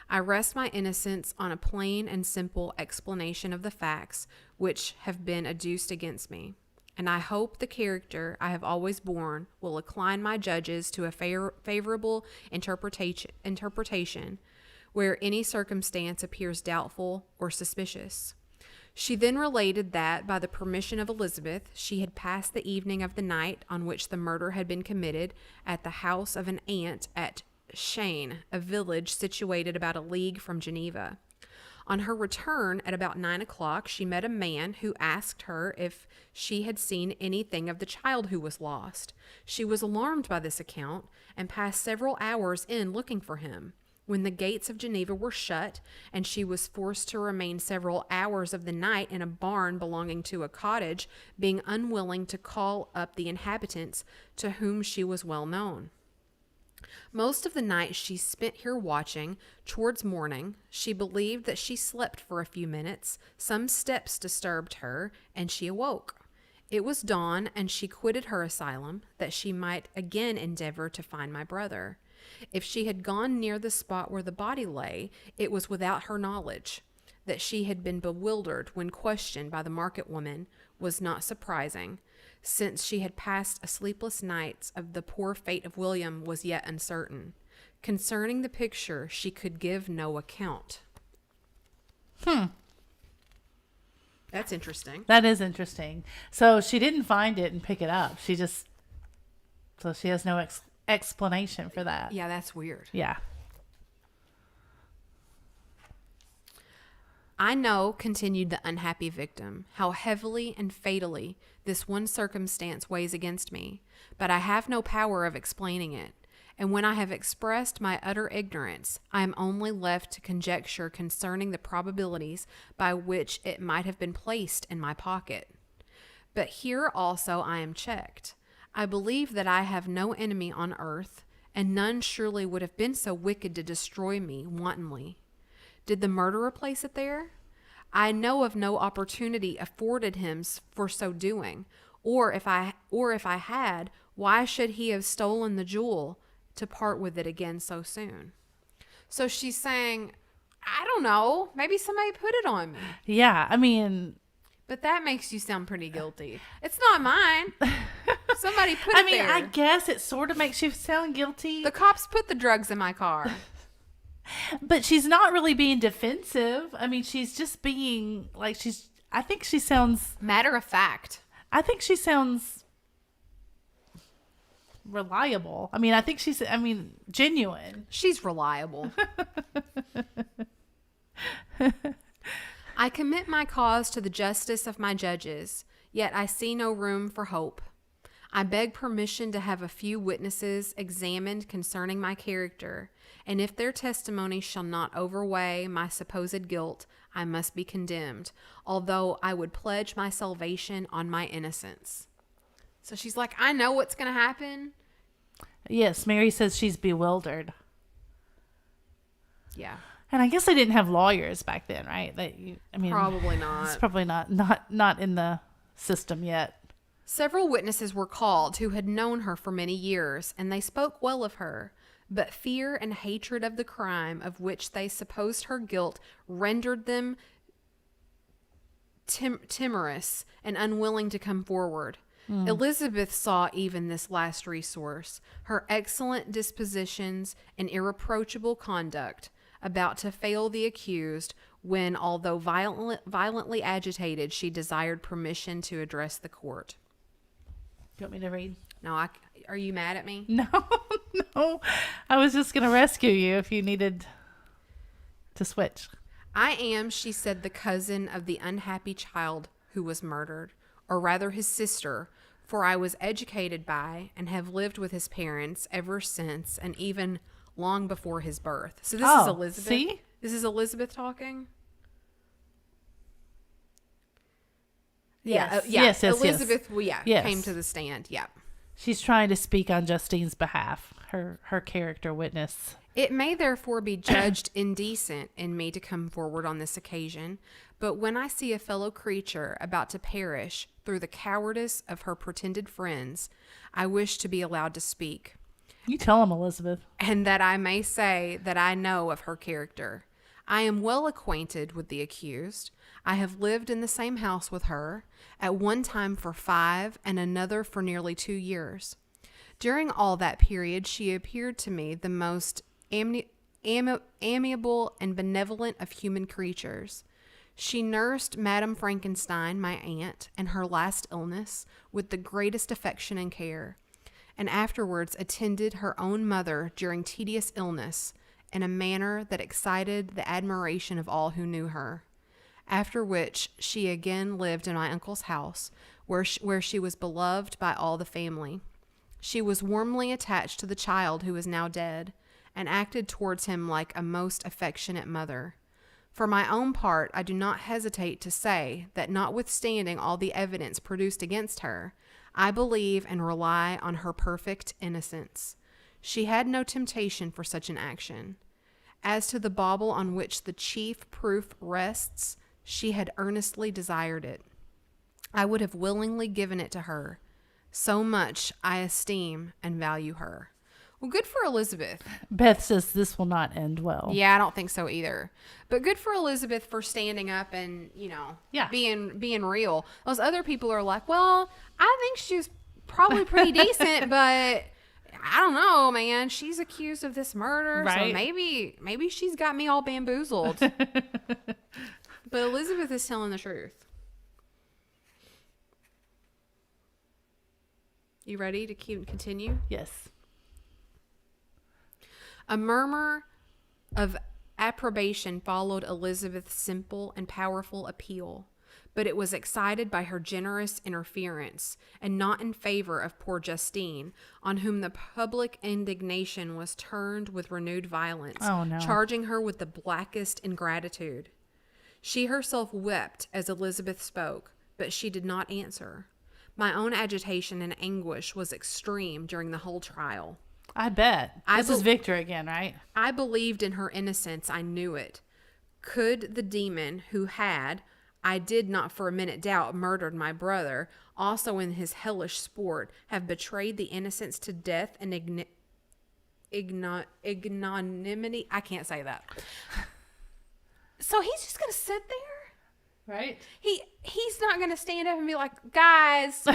Speaker 1: I rest my innocence on a plain and simple explanation of the facts which have been adduced against me, and I hope the character I have always borne will incline my judges to a favorable interpretation where any circumstance appears doubtful or suspicious. She then related that, by the permission of Elizabeth, she had passed the evening of the night on which the murder had been committed at the house of an aunt at Cheyne, a village situated about a league from Geneva. On her return at about 9 o'clock, she met a man who asked her if she had seen anything of the child who was lost. She was alarmed by this account and passed several hours in looking for him. When the gates of Geneva were shut and she was forced to remain several hours of the night in a barn belonging to a cottage, being unwilling to call up the inhabitants to whom she was well known. Most of the night she spent here watching. Towards morning, she believed that she slept for a few minutes. Some steps disturbed her, and she awoke. It was dawn, and she quitted her asylum, that she might again endeavor to find my brother. If she had gone near the spot where the body lay, it was without her knowledge. That she had been bewildered when questioned by the market woman was not surprising, since she had passed a sleepless night of the poor fate of William was yet uncertain. Concerning the picture, she could give no account. That's interesting.
Speaker 2: That is interesting. So she didn't find it and pick it up. She has no explanation for that.
Speaker 1: Yeah, that's weird.
Speaker 2: Yeah.
Speaker 1: I know, continued the unhappy victim, how heavily and fatally this one circumstance weighs against me, but I have no power of explaining it, and when I have expressed my utter ignorance, I am only left to conjecture concerning the probabilities by which it might have been placed in my pocket. But here also I am checked. I believe that I have no enemy on earth, and none surely would have been so wicked to destroy me wantonly. Did the murderer place it there? I know of no opportunity afforded him for so doing, or if I had, why should he have stolen the jewel to part with it again so soon? So she's saying, I don't know, maybe somebody put it on me.
Speaker 2: Yeah, I mean,
Speaker 1: but that makes you sound pretty guilty. It's not mine. Somebody put it there.
Speaker 2: I guess it sort of makes you sound guilty.
Speaker 1: The cops put the drugs in my car.
Speaker 2: But she's not really being defensive. I mean, she's just being I think she sounds
Speaker 1: matter of fact.
Speaker 2: I think she sounds reliable. I mean, I think genuine.
Speaker 1: She's reliable. I commit my cause to the justice of my judges, yet I see no room for hope. I beg permission to have a few witnesses examined concerning my character, and if their testimony shall not overweigh my supposed guilt, I must be condemned, although I would pledge my salvation on my innocence. So she's like, I know what's going to happen.
Speaker 2: Yes, Mary says she's bewildered.
Speaker 1: Yeah.
Speaker 2: And I guess they didn't have lawyers back then, right?
Speaker 1: Probably not.
Speaker 2: It's probably not in the system yet.
Speaker 1: Several witnesses were called who had known her for many years, and they spoke well of her. But fear and hatred of the crime of which they supposed her guilt rendered them timorous and unwilling to come forward. Elizabeth saw even this last resource, her excellent dispositions and irreproachable conduct, about to fail the accused when, although violently agitated, she desired permission to address the court.
Speaker 2: You want me to read?
Speaker 1: No, are you mad at me?
Speaker 2: No, no. I was just going to rescue you if you needed to switch.
Speaker 1: I am, she said, the cousin of the unhappy child who was murdered, or rather his sister, for I was educated by and have lived with his parents ever since, and even long before his birth. So this is Elizabeth.
Speaker 2: See?
Speaker 1: This is Elizabeth talking?
Speaker 2: Yes.
Speaker 1: Yes.
Speaker 2: Elizabeth,
Speaker 1: yes. Came to the stand. Yeah.
Speaker 2: She's trying to speak on Justine's behalf, her character witness.
Speaker 1: It may therefore be judged indecent in me to come forward on this occasion, but when I see a fellow creature about to perish through the cowardice of her pretended friends, I wish to be allowed to speak.
Speaker 2: You tell him, Elizabeth.
Speaker 1: And that I may say that I know of her character. I am well acquainted with the accused. I have lived in the same house with her, at one time for 5 and another for nearly 2 years. During all that period, she appeared to me the most amiable and benevolent of human creatures. She nursed Madame Frankenstein, my aunt, in her last illness with the greatest affection and care, and afterwards attended her own mother during tedious illness in a manner that excited the admiration of all who knew her. After which she again lived in my uncle's house, where she was beloved by all the family. She was warmly attached to the child who is now dead, and acted towards him like a most affectionate mother. For my own part, I do not hesitate to say that notwithstanding all the evidence produced against her, I believe and rely on her perfect innocence. She had no temptation for such an action. As to the bauble on which the chief proof rests, she had earnestly desired it. I would have willingly given it to her. So much I esteem and value her. Well, good for Elizabeth.
Speaker 2: Beth says this will not end well.
Speaker 1: Yeah, I don't think so either. But good for Elizabeth for standing up and, being real. Those other people are like, well, I think she's probably pretty decent, but I don't know, man. She's accused of this murder,
Speaker 2: right?
Speaker 1: So maybe she's got me all bamboozled. But Elizabeth is telling the truth. You ready to continue?
Speaker 2: Yes.
Speaker 1: A murmur of approbation followed Elizabeth's simple and powerful appeal, but it was excited by her generous interference, and not in favor of poor Justine, on whom the public indignation was turned with renewed violence, charging her with the blackest ingratitude. She herself wept as Elizabeth spoke, but she did not answer. My own agitation and anguish was extreme during the whole trial.
Speaker 2: I bet. This is Victor again, right?
Speaker 1: I believed in her innocence. I knew it. Could the demon who had, I did not for a minute doubt, murdered my brother, also in his hellish sport, have betrayed the innocents to death and ignominy? I can't say that. So he's just going to sit there?
Speaker 2: Right.
Speaker 1: He's not going to stand up and be like, guys...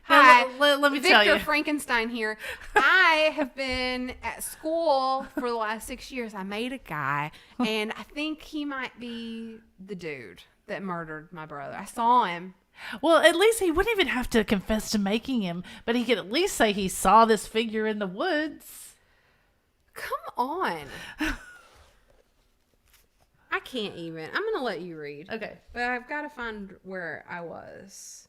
Speaker 2: Hi, let me tell you.
Speaker 1: Victor Frankenstein here. I have been at school for the last 6 years. I made a guy, and I think he might be the dude that murdered my brother. I saw him.
Speaker 2: Well, at least he wouldn't even have to confess to making him, but he could at least say he saw this figure in the woods.
Speaker 1: Come on. I can't even. I'm going to let you read.
Speaker 2: Okay.
Speaker 1: But I've got to find where I was.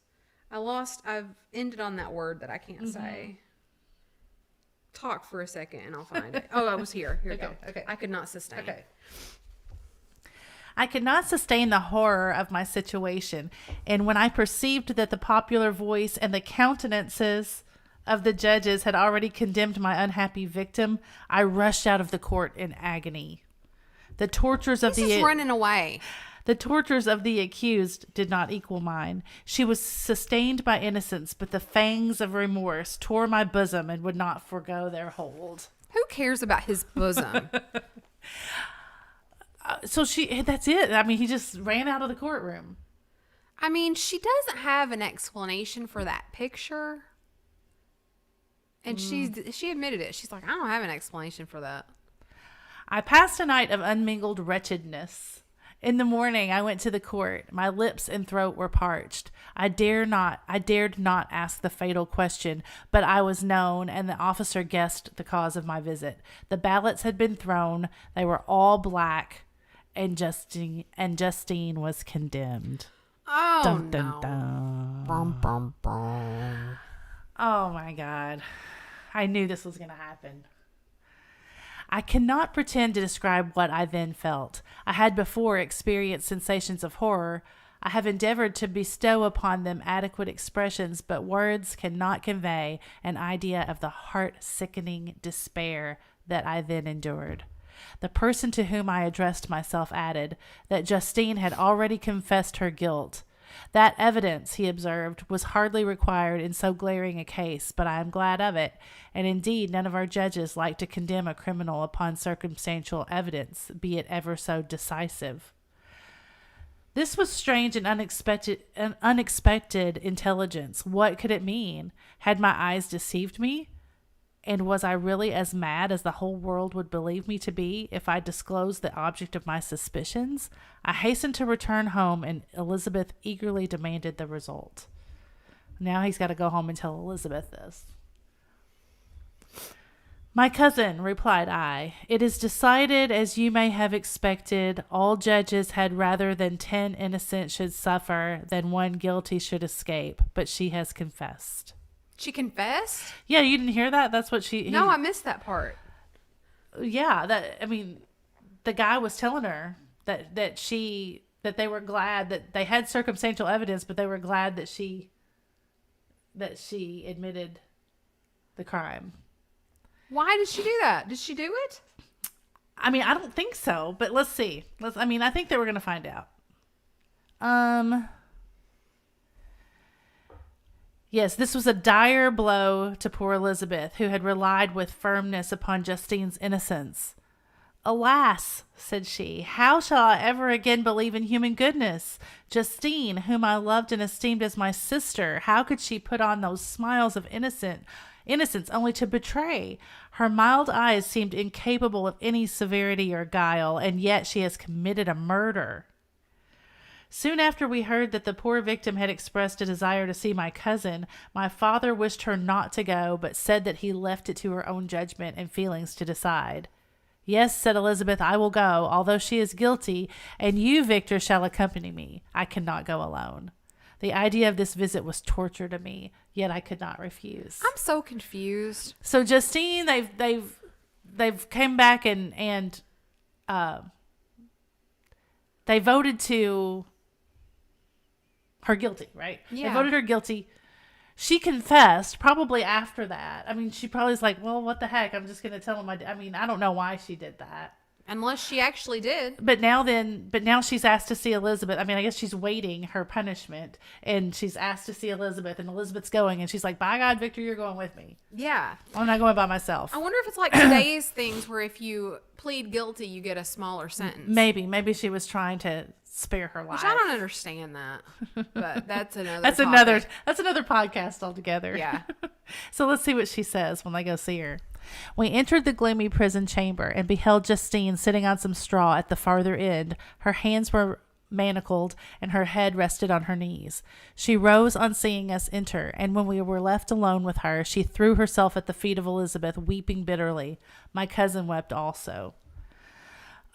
Speaker 1: I've ended on that word that I can't say. Talk for a second and I'll find it. Oh, I was here. Here we go.
Speaker 2: Okay.
Speaker 1: I could not sustain.
Speaker 2: Okay. I could not sustain the horror of my situation, and when I perceived that the popular voice and the countenances of the judges had already condemned my unhappy victim, I rushed out of the court in agony. The tortures of
Speaker 1: He's just running away.
Speaker 2: The tortures of the accused did not equal mine. She was sustained by innocence, but the fangs of remorse tore my bosom and would not forego their hold.
Speaker 1: Who cares about his bosom?
Speaker 2: That's it. I mean, he just ran out of the courtroom.
Speaker 1: I mean, she doesn't have an explanation for that picture. And she admitted it. She's like, I don't have an explanation for that.
Speaker 2: I passed a night of unmingled wretchedness. In the morning, I went to the court. My lips and throat were parched. I dared not ask the fatal question, but I was known, and the officer guessed the cause of my visit. The ballots had been thrown. They were all black, and Justine was condemned.
Speaker 1: Oh,
Speaker 2: dun, dun,
Speaker 1: no.
Speaker 2: dun.
Speaker 1: Brum, brum, brum.
Speaker 2: Oh, my God. I knew this was going to happen. I cannot pretend to describe what I then felt. I had before experienced sensations of horror. I have endeavored to bestow upon them adequate expressions, but words cannot convey an idea of the heart-sickening despair that I then endured. The person to whom I addressed myself added that Justine had already confessed her guilt. That evidence, he observed, was hardly required in so glaring a case, but I am glad of it, and indeed none of our judges like to condemn a criminal upon circumstantial evidence, be it ever so decisive. This was strange and unexpected intelligence. What could it mean? Had my eyes deceived me? And was I really as mad as the whole world would believe me to be if I disclosed the object of my suspicions? I hastened to return home, and Elizabeth eagerly demanded the result. Now he's got to go home and tell Elizabeth this. My cousin, replied I, it is decided as you may have expected. All judges had rather than 10 innocent should suffer than one guilty should escape, but she has confessed.
Speaker 1: She confessed?
Speaker 2: Yeah, you didn't hear that? That's what
Speaker 1: No, I missed that part.
Speaker 2: Yeah, the guy was telling her that they were glad that they had circumstantial evidence, but they were glad that she admitted the crime.
Speaker 1: Why did she do that? Did she do it?
Speaker 2: I mean, I don't think so, but let's see. I think that we're going to find out. Yes, this was a dire blow to poor Elizabeth, who had relied with firmness upon Justine's innocence. Alas, said she, how shall I ever again believe in human goodness? Justine, whom I loved and esteemed as my sister, how could she put on those smiles of innocence only to betray? Her mild eyes seemed incapable of any severity or guile, and yet she has committed a murder. Soon after we heard that the poor victim had expressed a desire to see my cousin, my father wished her not to go, but said that he left it to her own judgment and feelings to decide. Yes, said Elizabeth, I will go, although she is guilty, and you, Victor, shall accompany me. I cannot go alone. The idea of this visit was torture to me, yet I could not refuse.
Speaker 1: I'm so confused.
Speaker 2: So Justine, they've came back and they voted to her guilty, right?
Speaker 1: Yeah.
Speaker 2: They voted her guilty. She confessed probably after that. I mean, she probably was like, well, what the heck? I'm just going to tell him. I don't know why she did that.
Speaker 1: Unless she actually did.
Speaker 2: But now she's asked to see Elizabeth. I mean, I guess she's waiting her punishment, and she's asked to see Elizabeth, and Elizabeth's going, and she's like, by God, Victor, you're going with me.
Speaker 1: Yeah.
Speaker 2: I'm not going by myself.
Speaker 1: I wonder if it's like today's things where if you plead guilty, you get a smaller sentence.
Speaker 2: Maybe she was trying to spare her life.
Speaker 1: Which I don't understand that, but that's another
Speaker 2: that's another podcast altogether.
Speaker 1: Yeah.
Speaker 2: So let's see what she says when they go see her. We entered the gloomy prison chamber and beheld Justine sitting on some straw at the farther end. Her hands were manacled and her head rested on her knees. She rose on seeing us enter, and when we were left alone with her, she threw herself at the feet of Elizabeth, weeping bitterly. My cousin wept also.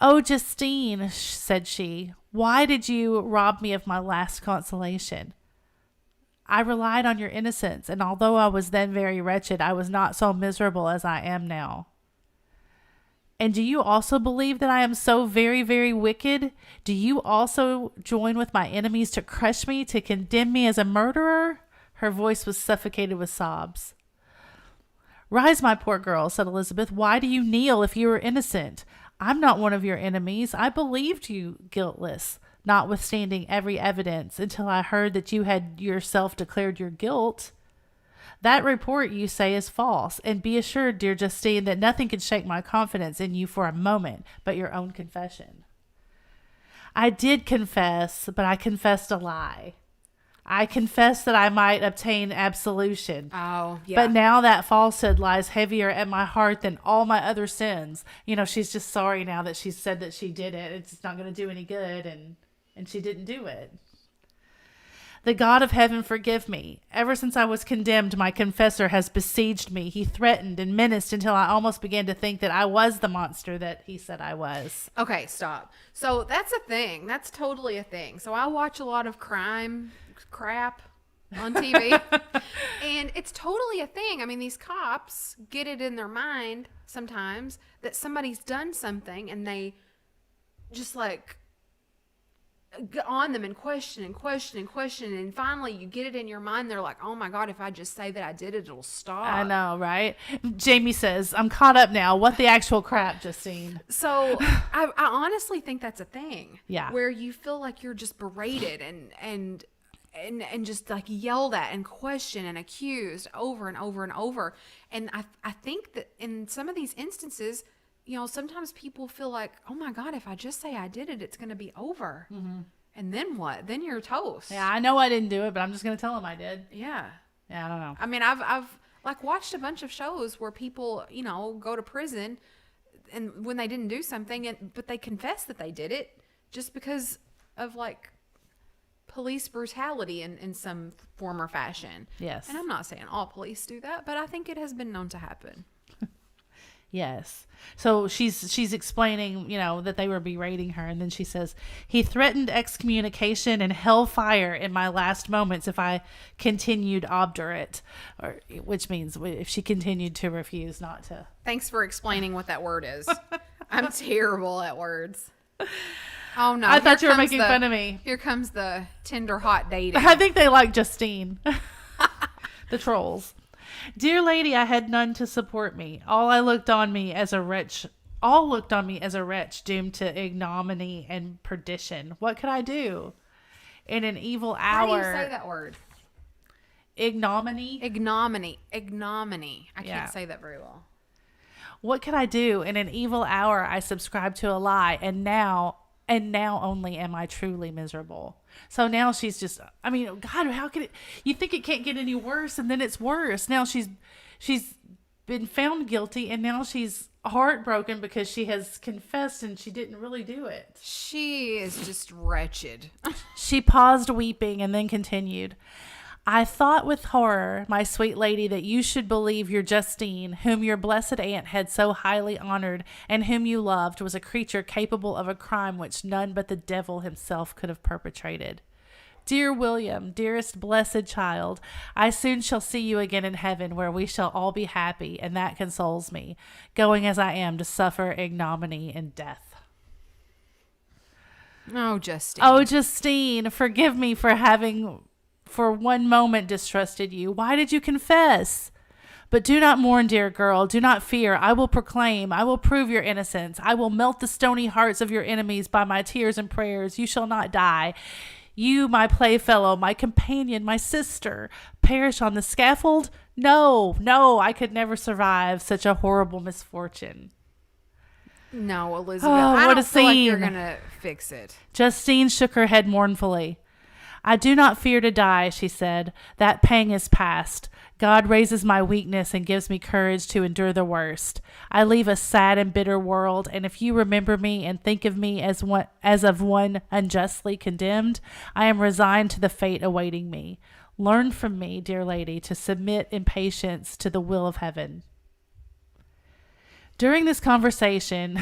Speaker 2: Oh, Justine, said she, why did you rob me of my last consolation? I relied on your innocence, and although I was then very wretched, I was not so miserable as I am now. And do you also believe that I am so very, very wicked? Do you also join with my enemies to crush me, to condemn me as a murderer? Her voice was suffocated with sobs. Rise, my poor girl, said Elizabeth. Why do you kneel if you are innocent? I'm not one of your enemies. I believed you guiltless. notwithstanding every evidence, until I heard that you had yourself declared your guilt. That report, you say, is false, and be assured, dear Justine, that nothing can shake my confidence in you for a moment but your own confession. I did confess, but I confessed a lie. I confessed that I might obtain absolution.
Speaker 1: Oh, yeah.
Speaker 2: But now that falsehood lies heavier at my heart than all my other sins. You know, she's just sorry now that she said that she did it. It's not going to do any good, and she didn't do it. The God of heaven forgive me. Ever since I was condemned, my confessor has besieged me. He threatened and menaced until I almost began to think that I was the monster that he said I was.
Speaker 1: Okay, stop. So that's a thing. That's totally a thing. So I watch a lot of crime crap on TV and it's totally a thing. I mean, these cops get it in their mind sometimes that somebody's done something and they just like get on them and question and question and question, and finally you get it in your mind. They're like, oh my God, if I just say that I did it, it'll stop.
Speaker 2: I know, right? Jamie says, I'm caught up now. What the actual crap, Justine?
Speaker 1: So I honestly think that's a thing.
Speaker 2: Yeah.
Speaker 1: Where you feel like you're just berated and just like yelled at and questioned and accused over and over and over. And I think that in some of these instances, you know, sometimes people feel like, oh my God, if I just say I did it, it's going to be over. Mm-hmm. And then what? Then you're toast.
Speaker 2: Yeah, I know I didn't do it, but I'm just going to tell them I did.
Speaker 1: Yeah.
Speaker 2: Yeah, I don't know.
Speaker 1: I mean, I've like watched a bunch of shows where people, you know, go to prison and when they didn't do something, but they confess that they did it just because of like police brutality in some form or fashion.
Speaker 2: Yes.
Speaker 1: And I'm not saying all police do that, but I think it has been known to happen.
Speaker 2: Yes. So she's explaining, you know, that they were berating her. And then she says, he threatened excommunication and hellfire in my last moments if I continued obdurate, which means if she continued to refuse not to.
Speaker 1: Thanks for explaining what that word is. I'm terrible at words. Oh, no.
Speaker 2: I thought you were making fun of me.
Speaker 1: Here comes the tender hot dating.
Speaker 2: I think they like Justine. The trolls. Dear lady, I had none to support me. All looked on me as a wretch doomed to ignominy and perdition. What could I do? In an evil hour.
Speaker 1: How do you say that word?
Speaker 2: Ignominy?
Speaker 1: Ignominy. I can't say that very well.
Speaker 2: What could I do? In an evil hour I subscribed to a lie, and now only am I truly miserable. So now she's just, I mean, God, how could it, you think it can't get any worse, and then it's worse. Now she's been found guilty, and now she's heartbroken because she has confessed and she didn't really do it.
Speaker 1: She is just wretched.
Speaker 2: She paused weeping and then continued, I thought with horror, my sweet lady, that you should believe your Justine, whom your blessed aunt had so highly honored and whom you loved, was a creature capable of a crime which none but the devil himself could have perpetrated. Dear William, dearest blessed child, I soon shall see you again in heaven, where we shall all be happy, and that consoles me, going as I am to suffer ignominy and death.
Speaker 1: Oh, Justine.
Speaker 2: Oh, Justine, forgive me for having for one moment distrusted you. Why did you confess? But do not mourn, dear girl. Do not fear. I will proclaim. I will prove your innocence. I will melt the stony hearts of your enemies by my tears and prayers. You shall not die. You, my playfellow, my companion, my sister, perish on the scaffold? No, I could never survive such a horrible misfortune.
Speaker 1: No, Elizabeth.
Speaker 2: Oh,
Speaker 1: I
Speaker 2: what
Speaker 1: don't
Speaker 2: a
Speaker 1: feel like
Speaker 2: scene.
Speaker 1: you're going to fix it.
Speaker 2: Justine shook her head mournfully. I do not fear to die, she said. That pang is past. God raises my weakness and gives me courage to endure the worst. I leave a sad and bitter world, and if you remember me and think of me as of one unjustly condemned, I am resigned to the fate awaiting me. Learn from me, dear lady, to submit in patience to the will of heaven. During this conversation,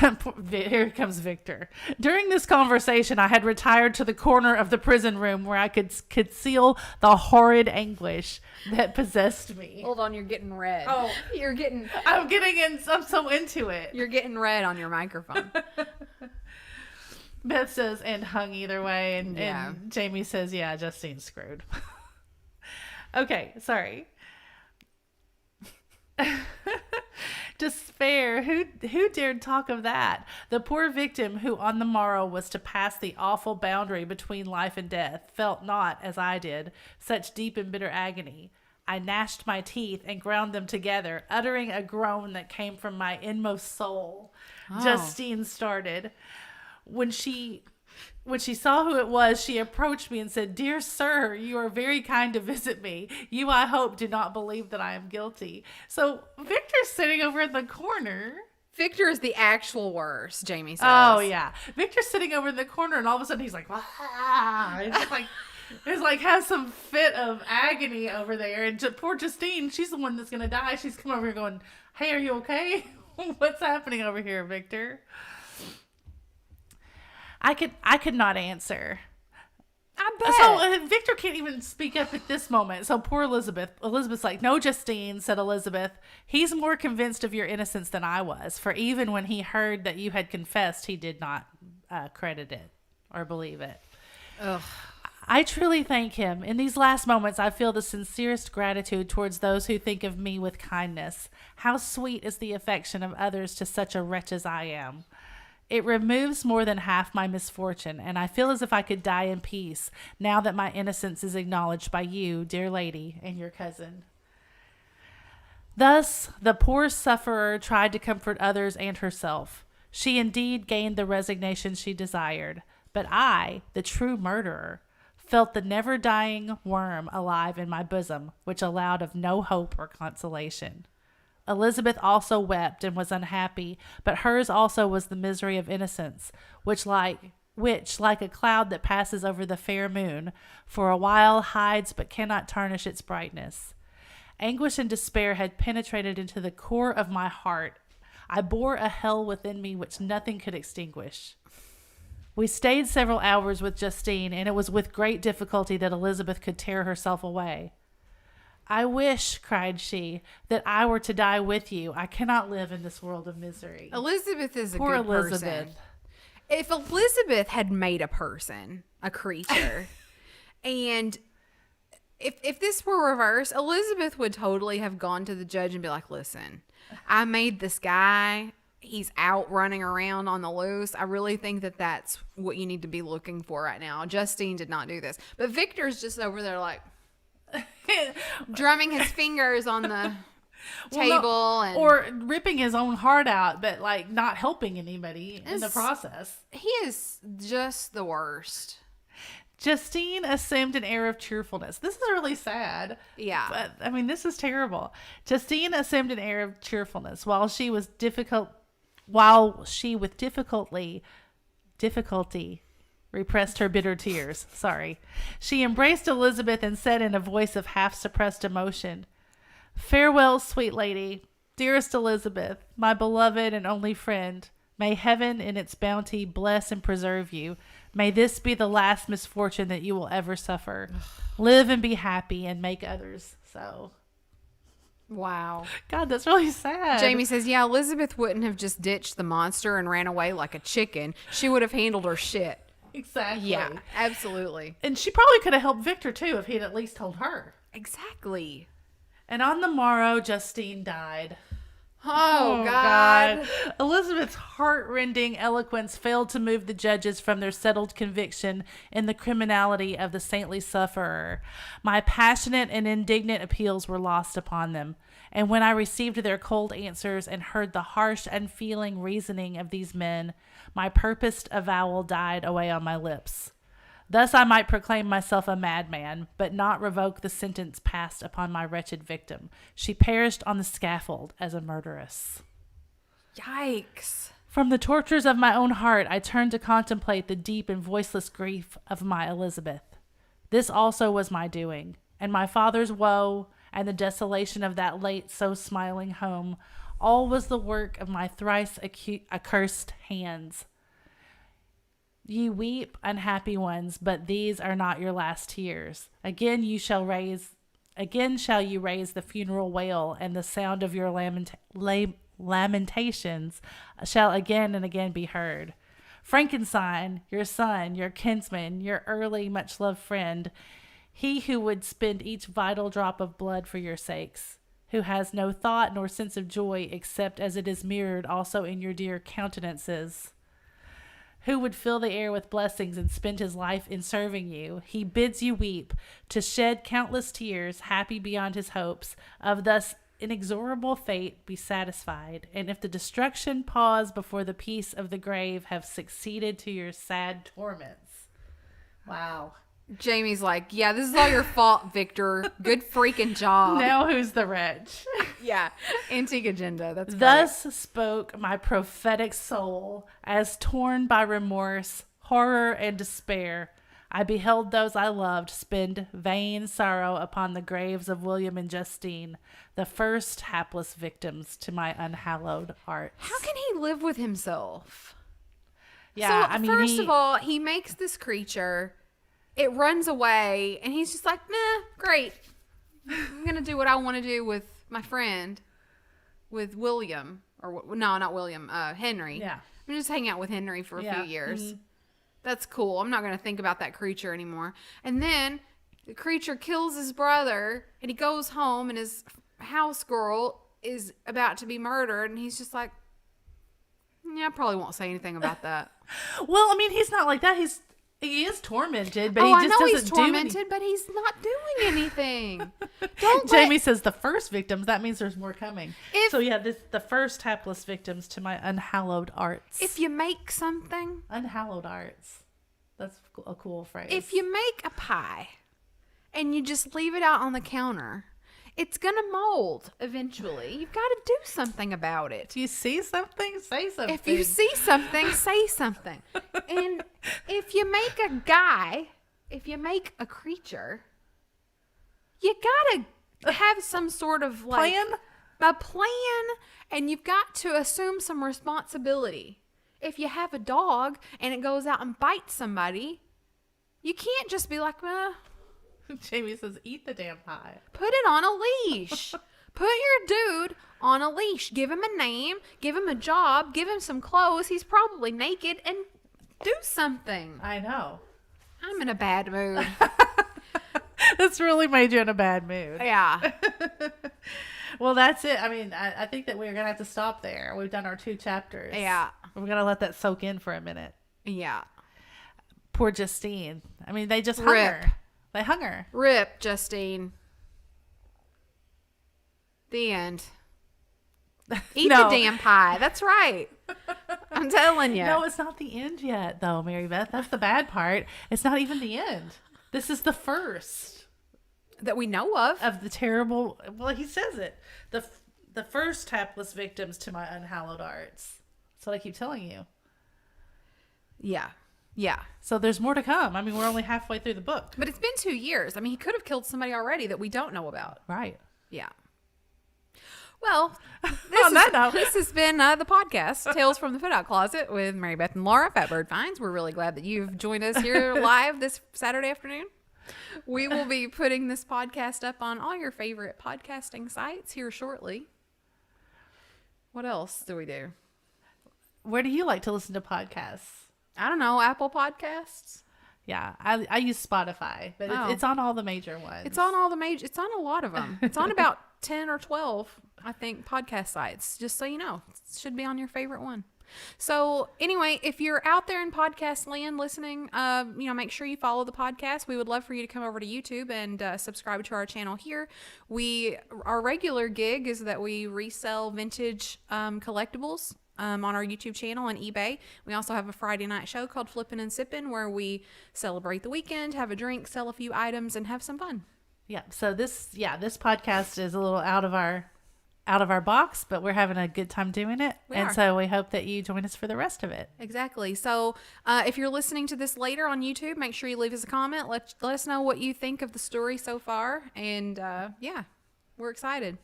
Speaker 2: here comes Victor. During this conversation, I had retired to the corner of the prison room where I could conceal the horrid anguish that possessed me.
Speaker 1: Hold on, you're getting red. Oh,
Speaker 2: I'm so into it.
Speaker 1: You're getting red on your microphone.
Speaker 2: Beth says, and hung either way. And Jamie says, yeah, Justine's screwed. Okay, sorry. Despair. Who dared talk of that? The poor victim who on the morrow was to pass the awful boundary between life and death felt not, as I did, such deep and bitter agony. I gnashed my teeth and ground them together, uttering a groan that came from my inmost soul. Oh. Justine started. When she saw who it was, she approached me and said, "Dear sir, you are very kind to visit me. You, I hope, do not believe that I am guilty." So Victor's sitting over in the corner.
Speaker 1: Victor is the actual worst, Jamie says.
Speaker 2: Oh, yeah. Victor's sitting over in the corner, and all of a sudden he's like, "Ah!" It's like has some fit of agony over there. And poor Justine, she's the one that's going to die. She's come over here going, "Hey, are you okay? What's happening over here, Victor?" I could not answer.
Speaker 1: I bet.
Speaker 2: So Victor can't even speak up at this moment. So poor Elizabeth. Elizabeth's like, "No, Justine," said Elizabeth. "He's more convinced of your innocence than I was. For even when he heard that you had confessed, he did not credit it or believe it." Ugh. I truly thank him. In these last moments, I feel the sincerest gratitude towards those who think of me with kindness. How sweet is the affection of others to such a wretch as I am. It removes more than half my misfortune, and I feel as if I could die in peace now that my innocence is acknowledged by you, dear lady, and your cousin. Thus, the poor sufferer tried to comfort others and herself. She indeed gained the resignation she desired, but I, the true murderer, felt the never-dying worm alive in my bosom, which allowed of no hope or consolation. Elizabeth also wept and was unhappy, but hers also was the misery of innocence, which like a cloud that passes over the fair moon, for a while hides but cannot tarnish its brightness. Anguish and despair had penetrated into the core of my heart. I bore a hell within me which nothing could extinguish. We stayed several hours with Justine, and it was with great difficulty that Elizabeth could tear herself away. "I wish," cried she, "that I were to die with you. I cannot live in this world of misery."
Speaker 1: Elizabeth is
Speaker 2: Poor
Speaker 1: a good
Speaker 2: Elizabeth.
Speaker 1: person. If Elizabeth had made a person, a creature, and if this were reversed, Elizabeth would totally have gone to the judge and be like, "Listen, I made this guy. He's out running around on the loose. I really think that that's what you need to be looking for right now. Justine did not do this." But Victor's just over there like drumming his fingers on the table
Speaker 2: or ripping his own heart out, but like not helping anybody in the process.
Speaker 1: He is just the worst.
Speaker 2: Justine assumed an air of cheerfulness. This is really sad.
Speaker 1: Yeah.
Speaker 2: But I mean, this is terrible. Justine assumed an air of cheerfulness while she with difficulty repressed her bitter tears. Sorry. She embraced Elizabeth and said in a voice of half-suppressed emotion, "Farewell, sweet lady, dearest Elizabeth, my beloved and only friend. May heaven in its bounty bless and preserve you. May this be the last misfortune that you will ever suffer. Live and be happy and make others so."
Speaker 1: Wow.
Speaker 2: God, that's really sad.
Speaker 1: Jamie says, "Yeah, Elizabeth wouldn't have just ditched the monster and ran away like a chicken. She would have handled her shit."
Speaker 2: Exactly.
Speaker 1: Yeah, absolutely.
Speaker 2: And she probably could have helped Victor too if he had at least told her.
Speaker 1: Exactly.
Speaker 2: And on the morrow, Justine died.
Speaker 1: Oh, God.
Speaker 2: Elizabeth's heart-rending eloquence failed to move the judges from their settled conviction in the criminality of the saintly sufferer. My passionate and indignant appeals were lost upon them, and when I received their cold answers and heard the harsh, unfeeling reasoning of these men, my purposed avowal died away on my lips. Thus I might proclaim myself a madman, but not revoke the sentence passed upon my wretched victim. She perished on the scaffold as a murderess.
Speaker 1: Yikes.
Speaker 2: From the tortures of my own heart, I turned to contemplate the deep and voiceless grief of my Elizabeth. This also was my doing, and my father's woe, and the desolation of that late so smiling home, all was the work of my thrice accursed hands. Ye weep, unhappy ones, but these are not your last tears. Again shall you raise the funeral wail, and the sound of your lamentations shall again and again be heard. Frankenstein, your son, your kinsman, your early much-loved friend, he who would spend each vital drop of blood for your sakes, who has no thought nor sense of joy except as it is mirrored also in your dear countenances. Who would fill the air with blessings and spend his life in serving you? He bids you weep, to shed countless tears, happy beyond his hopes, of thus inexorable fate be satisfied. And if the destruction pause before the peace of the grave have succeeded to your sad torments. Wow.
Speaker 1: Jamie's like, yeah, this is all your fault, Victor. Good freaking job.
Speaker 2: Now who's the wretch?
Speaker 1: Yeah. Antique agenda. That's
Speaker 2: Thus
Speaker 1: great.
Speaker 2: spoke my prophetic soul, as torn by remorse, horror, and despair. I beheld those I loved spend vain sorrow upon the graves of William and Justine, the first hapless victims to my unhallowed arts.
Speaker 1: How can he live with himself?
Speaker 2: Yeah,
Speaker 1: so, first of all, he makes this creature. It runs away, and he's just like, nah, great. I'm going to do what I want to do with my friend, with William. No, not William, Henry.
Speaker 2: Yeah.
Speaker 1: I'm just hang out with Henry for a few years.
Speaker 2: Mm-hmm.
Speaker 1: That's cool. I'm not going to think about that creature anymore. And then the creature kills his brother, and he goes home, and his house girl is about to be murdered, and he's just like, yeah, I probably won't say anything about that.
Speaker 2: Well, I mean, he's not like that. He is tormented, but he
Speaker 1: I
Speaker 2: just
Speaker 1: know
Speaker 2: doesn't
Speaker 1: he's
Speaker 2: do
Speaker 1: tormented, but he's not doing anything. Don't
Speaker 2: Jamie says the first victims. That means there's more coming.
Speaker 1: If-
Speaker 2: the first hapless victims to my unhallowed arts.
Speaker 1: If you make something,
Speaker 2: Unhallowed arts. That's a cool phrase.
Speaker 1: if you make a pie and you just leave it out on the counter, it's going to mold eventually. You've got to do something about it.
Speaker 2: If you see something, say something.
Speaker 1: If you see something, say something. And if you make a creature, you got to have some sort of like a plan, and you've got to assume some responsibility. If you have a dog and it goes out and bites somebody, you can't just be like,
Speaker 2: Jamie says, eat the damn pie.
Speaker 1: put it on a leash. Put your dude on a leash. Give him a name. Give him a job. Give him some clothes. He's probably naked. And do something.
Speaker 2: I know.
Speaker 1: I'm in a bad mood.
Speaker 2: That's really made you in a bad mood.
Speaker 1: Yeah.
Speaker 2: Well, that's it. I mean, I think that we're going to have to stop there. We've done our 2 chapters.
Speaker 1: Yeah.
Speaker 2: We're going to let that soak in for a minute.
Speaker 1: Yeah.
Speaker 2: Poor Justine. I mean, they just hung
Speaker 1: Rip.
Speaker 2: her. They hung her.
Speaker 1: Rip, Justine. The end. Eat the damn pie. That's right. I'm telling you.
Speaker 2: No, it's not the end yet, though, Mary Beth. That's the bad part. It's not even the end. This is the first
Speaker 1: that we know of
Speaker 2: the terrible. Well, he says it. The first hapless victims to my unhallowed arts. That's what I keep telling you.
Speaker 1: Yeah. Yeah.
Speaker 2: So there's more to come. I mean, we're only halfway through the book.
Speaker 1: But it's been 2 years. I mean, he could have killed somebody already that we don't know about.
Speaker 2: Right.
Speaker 1: Yeah. Well, this has been the podcast, Tales from the Fit Out Closet with Mary Beth and Laura, Fatbird Finds. We're really glad that you've joined us here live this Saturday afternoon. We will be putting this podcast up on all your favorite podcasting sites here shortly. What else do we do?
Speaker 2: Where do you like to listen to podcasts?
Speaker 1: I don't know, Apple Podcasts?
Speaker 2: Yeah, I use Spotify, but it's on all the major ones.
Speaker 1: It's on it's on a lot of them. It's on about 10 or 12, I think, podcast sites, just so you know. It should be on your favorite one. So anyway, if you're out there in podcast land listening, make sure you follow the podcast. We would love for you to come over to YouTube and subscribe to our channel here. Our regular gig is that we resell vintage collectibles on our YouTube channel and eBay. We also have a Friday night show called Flippin and Sippin, where we celebrate the weekend, have a drink, sell a few items, and have some fun.
Speaker 2: Yeah. So this podcast is a little out of our box, but we're having a good time doing it. So we hope that you join us for the rest of it.
Speaker 1: Exactly. So if you're listening to this later on YouTube, make sure you leave us a comment. Let us know what you think of the story so far. And we're excited.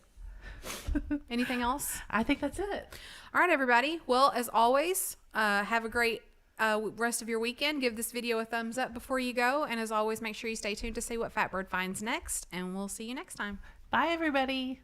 Speaker 1: Anything else?
Speaker 2: I think that's it.
Speaker 1: All right, everybody. Well, as always, have a great rest of your weekend. Give this video a thumbs up before you go. And as always, make sure you stay tuned to see what Fatbird finds next. And we'll see you next time.
Speaker 2: Bye, everybody.